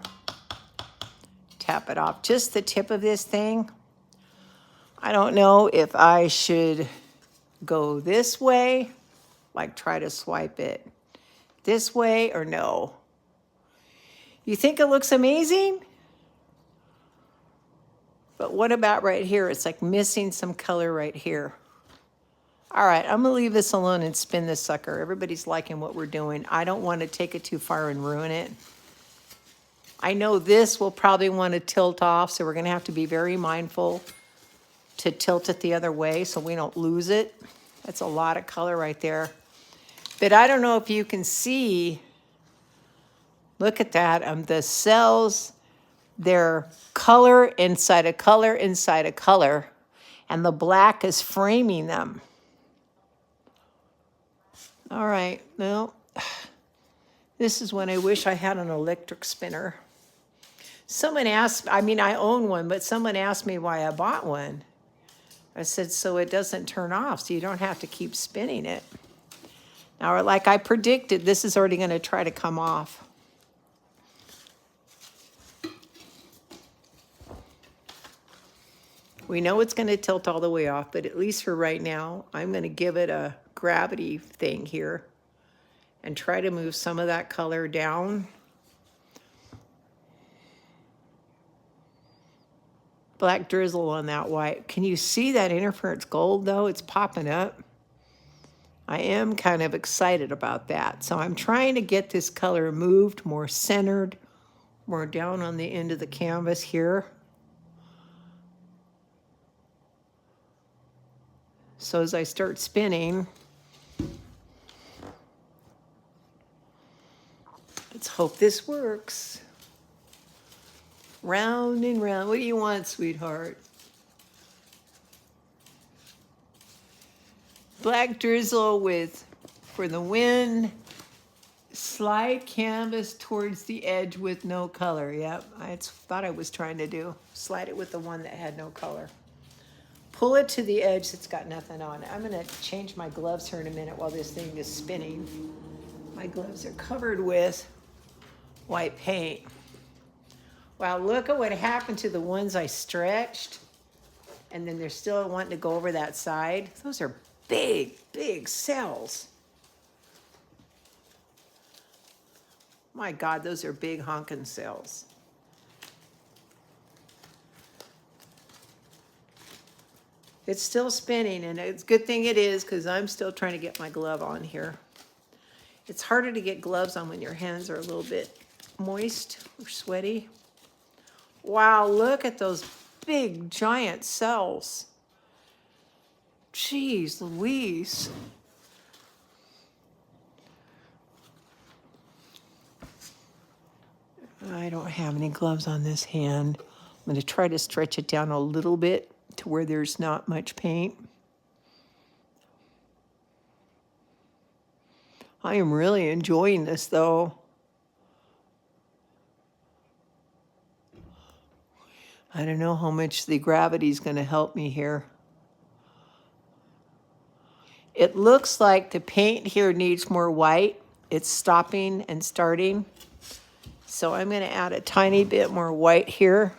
Tap it off. Just the tip of this thing. I don't know if I should go this way, like try to swipe it this way, or no. You think it looks amazing? But what about right here? It's like missing some color right here. All right, I'm gonna leave this alone and spin this sucker. Everybody's liking what we're doing. I don't want to take it too far and ruin it. I know this will probably want to tilt off, so we're gonna have to be very mindful to tilt it the other way so we don't lose it. That's a lot of color right there. But I don't know if you can see, look at that, the cells, they're color inside a color inside a color, and the black is framing them. All right, well, this is when I wish I had an electric spinner. Someone asked, I mean, I own one, but someone asked me why I bought one. I said, so it doesn't turn off, so you don't have to keep spinning it. Now, like I predicted, this is already gonna try to come off. We know it's gonna tilt all the way off, but at least for right now, I'm gonna give it a gravity thing here and try to move some of that color down. Black drizzle on that white. Can you see that interference gold though? It's popping up. I am kind of excited about that. So I'm trying to get this color moved more centered, more down on the end of the canvas here. So as I start spinning, let's hope this works. Round and round. What do you want, sweetheart? Black drizzle with, for the wind, slide canvas towards the edge with no color. Yep, I thought I was trying to do. Slide it with the one that had no color. Pull it to the edge that's got nothing on it. I'm gonna change my gloves here in a minute while this thing is spinning. My gloves are covered with white paint. Wow, look at what happened to the ones I stretched, and then they're still wanting to go over that side. Those are big, big cells. My God, those are big honking cells. It's still spinning, and it's a good thing it is, because I'm still trying to get my glove on here. It's harder to get gloves on when your hands are a little bit moist or sweaty. Wow, look at those big, giant cells. Jeez Louise. I don't have any gloves on this hand. I'm going to try to stretch it down a little bit to where there's not much paint. I am really enjoying this though. I don't know how much the gravity is going to help me here. It looks like the paint here needs more white. It's stopping and starting. So I'm going to add a tiny bit more white here.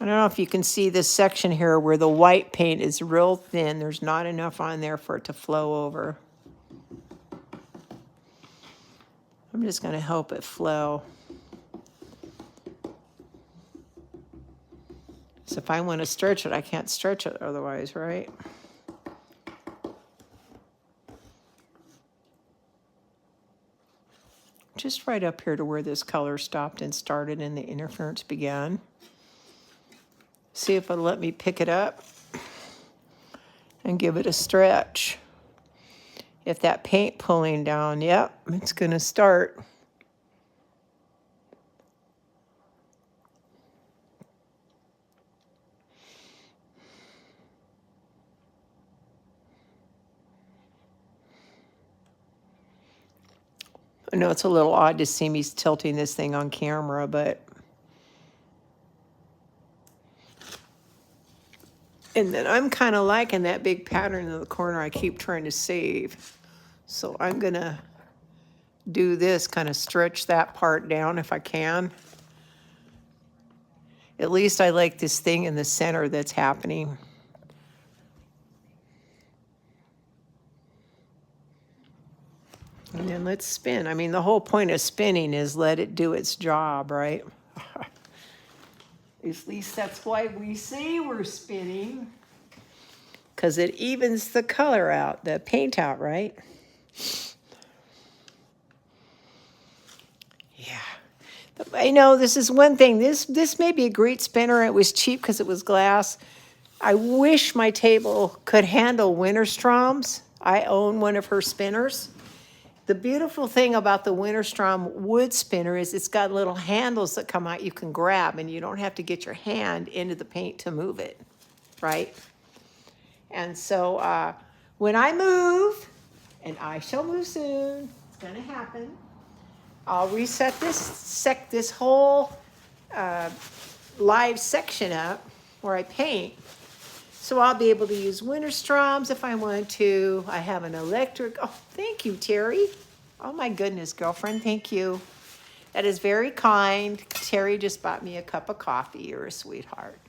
I don't know if you can see this section here where the white paint is real thin. There's not enough on there for it to flow over. I'm just going to help it flow. So if I want to stretch it, I can't stretch it otherwise, right? Just right up here to where this color stopped and started and the interference began. See if it'll let me pick it up and give it a stretch. If that paint pulling down, yep, it's going to start. I know it's a little odd to see me tilting this thing on camera, but... And then I'm kind of liking that big pattern in the corner I keep trying to save. So I'm going to do this, kind of stretch that part down if I can. At least I like this thing in the center that's happening. And then let's spin. I mean, the whole point of spinning is let it do its job, right? At least that's why we say we're spinning. Because it evens the color out, the paint out, right? Yeah. I know this is one thing. This may be a great spinner. It was cheap because it was glass. I wish my table could handle Winterstrom's. I own one of her spinners. The beautiful thing about the Winterstrom wood spinner is it's got little handles that come out you can grab, and you don't have to get your hand into the paint to move it, right? And so when I move, and I shall move soon, it's going to happen, I'll reset this whole live section up where I paint. So I'll be able to use Winterstrom's if I want to. I have an electric. Oh, thank you, Terry. Oh, my goodness, girlfriend. Thank you. That is very kind. Terry just bought me a cup of coffee. You're a sweetheart.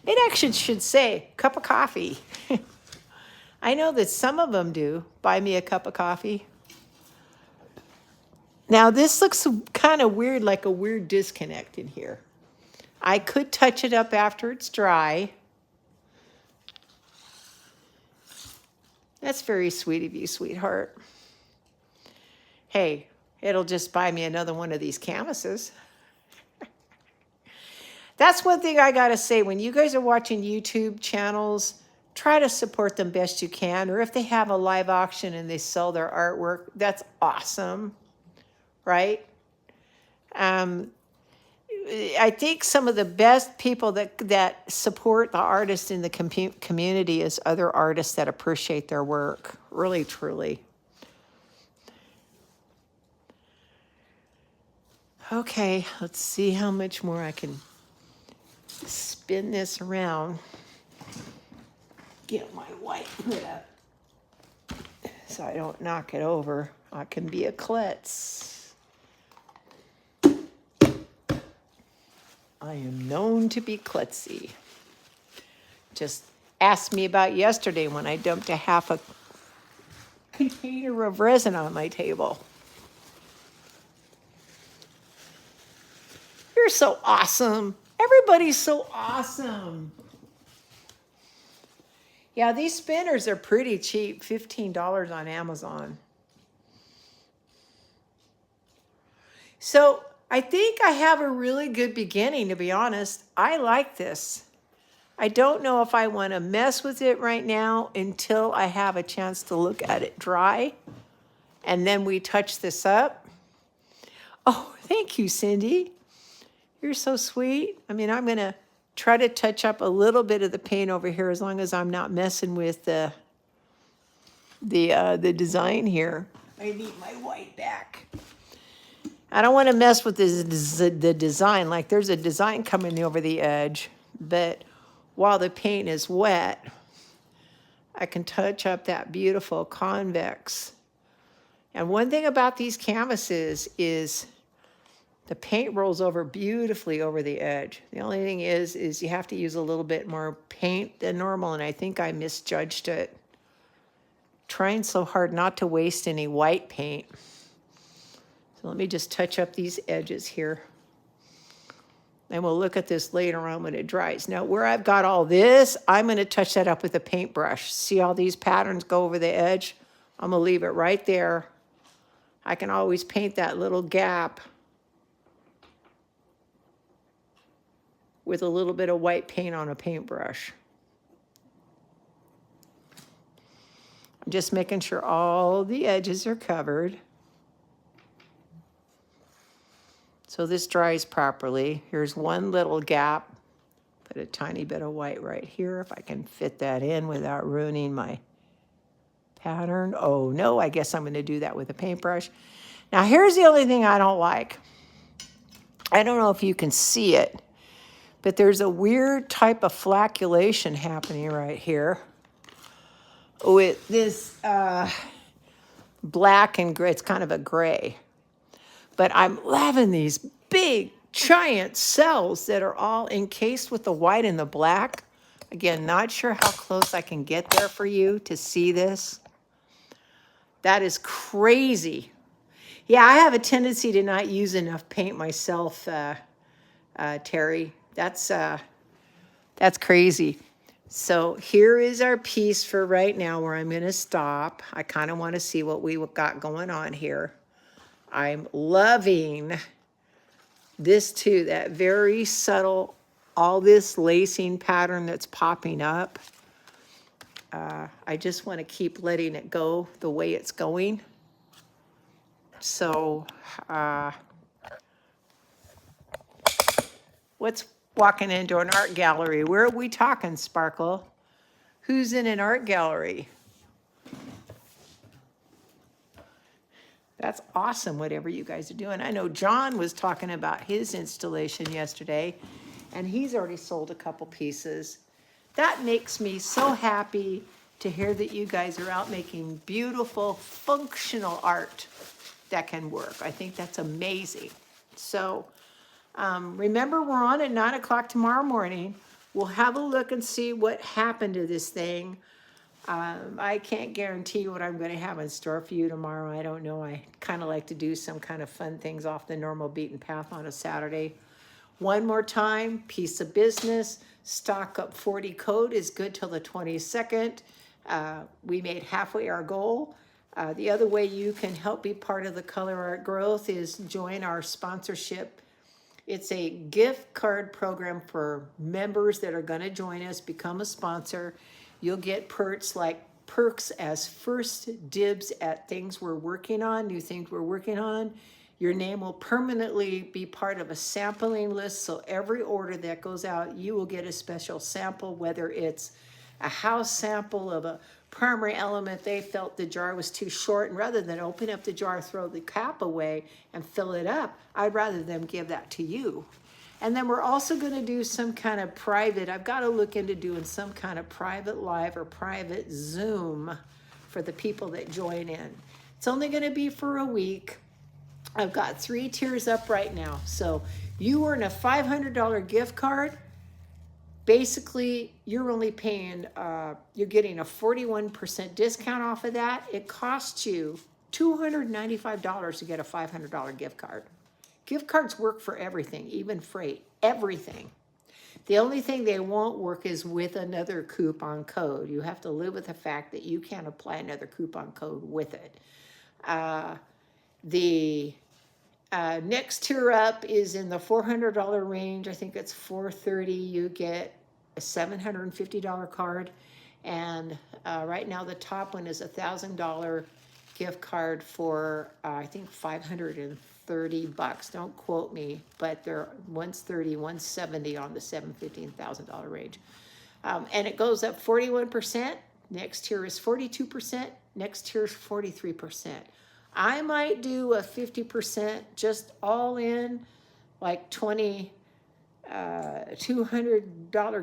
It actually should say cup of coffee. I know that some of them do. Buy me a cup of coffee. Now, this looks kind of weird, like a weird disconnect in here. I could touch it up after it's dry. That's very sweet of you, sweetheart. Hey, it'll just buy me another one of these canvases. That's one thing I gotta say. When you guys are watching YouTube channels, try to support them best you can. Or if they have a live auction and they sell their artwork, that's awesome, right? I think some of the best people that support the artists in the community is other artists that appreciate their work, really, truly. Okay, let's see how much more I can spin this around. Get my white put up so I don't knock it over. I can be a klutz. I am known to be klutzy. Just ask me about yesterday when I dumped a half a container of resin on my table. You're so awesome. Everybody's so awesome. Yeah, these spinners are pretty cheap, $15 on Amazon. So I think I have a really good beginning, to be honest. I like this. I don't know if I want to mess with it right now until I have a chance to look at it dry. And then we touch this up. Oh, thank you, Cindy. You're so sweet. I mean, I'm going to try to touch up a little bit of the paint over here as long as I'm not messing with the design here. I need my white back. I don't want to mess with the design. Like there's a design coming over the edge, but while the paint is wet, I can touch up that beautiful convex. And one thing about these canvases is the paint rolls over beautifully over the edge. The only thing is you have to use a little bit more paint than normal, and I think I misjudged it. Trying so hard not to waste any white paint. So let me just touch up these edges here. And we'll look at this later on when it dries. Now, where I've got all this, I'm going to touch that up with a paintbrush. See how these patterns go over the edge? I'm going to leave it right there. I can always paint that little gap with a little bit of white paint on a paintbrush. I'm just making sure all the edges are covered. So this dries properly. Here's one little gap. Put a tiny bit of white right here if I can fit that in without ruining my pattern. Oh no, I guess I'm going to do that with a paintbrush. Now, here's the only thing I don't like. I don't know if you can see it, but there's a weird type of flocculation happening right here with this black and gray. It's kind of a gray. But I'm loving these big, giant cells that are all encased with the white and the black. Again, not sure how close I can get there for you to see this. That is crazy. Yeah, I have a tendency to not use enough paint myself, Terry. That's crazy. So here is our piece for right now where I'm going to stop. I kind of want to see what we got going on here. I'm loving this too, that very subtle, all this lacing pattern that's popping up. I just want to keep letting it go the way it's going. So, what's walking into an art gallery? Where are we talking, Sparkle? Who's in an art gallery? That's awesome, whatever you guys are doing. I know John was talking about his installation yesterday, and he's already sold a couple pieces. That makes me so happy to hear that you guys are out making beautiful, functional art that can work. I think that's amazing. So remember, we're on at 9 o'clock tomorrow morning. We'll have a look and see what happened to this thing. I can't guarantee what I'm going to have in store for you tomorrow. I don't know. I kind of like to do some kind of fun things off the normal beaten path on a Saturday. One more time, piece of business. Stock up 40 code is good till the 22nd. We made halfway our goal. The other way you can help be part of the Color Art growth is join our sponsorship. It's a gift card program for members that are going to join us, become a sponsor. You'll get perks as first dibs at things we're working on, new things we're working on. Your name will permanently be part of a sampling list, so every order that goes out, you will get a special sample, whether it's a house sample of a primary element. They felt the jar was too short, and rather than open up the jar, throw the cap away, and fill it up, I'd rather them give that to you. And then we're also going to do some kind of private, I've got to look into doing some kind of private live or private Zoom for the people that join in. It's only going to be for a week. I've got 3 tiers up right now. So you earn a $500 gift card. Basically, you're only paying, you're getting a 41% discount off of that. It costs you $295 to get a $500 gift card. Gift cards work for everything, even freight, everything. The only thing they won't work is with another coupon code. You have to live with the fact that you can't apply another coupon code with it. The next tier up is in the $400 range. I think it's $430. You get a $750 card. And right now the top one is a $1,000 gift card for I think $530. Don't quote me, but they're one's 30, one's 70 on the $750 and $1,000 range. And it goes up 41%. Next tier is 42%. Next tier is 43%. I might do a 50% just all in, like $200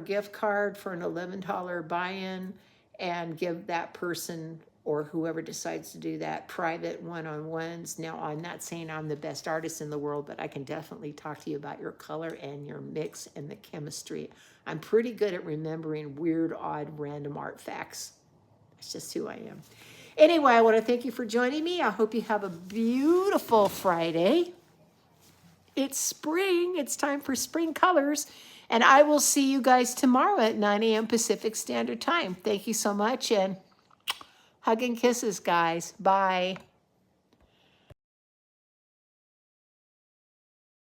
gift card for an $11 buy-in, and give that person or whoever decides to do that private one-on-ones. Now, I'm not saying I'm the best artist in the world, but I can definitely talk to you about your color and your mix and the chemistry. I'm pretty good at remembering weird, odd, random art facts. That's just who I am. Anyway, I want to thank you for joining me. I hope you have a beautiful Friday. It's spring. It's time for spring colors. And I will see you guys tomorrow at 9 a.m. Pacific Standard Time. Thank you so much, and hug and kisses, guys. Bye.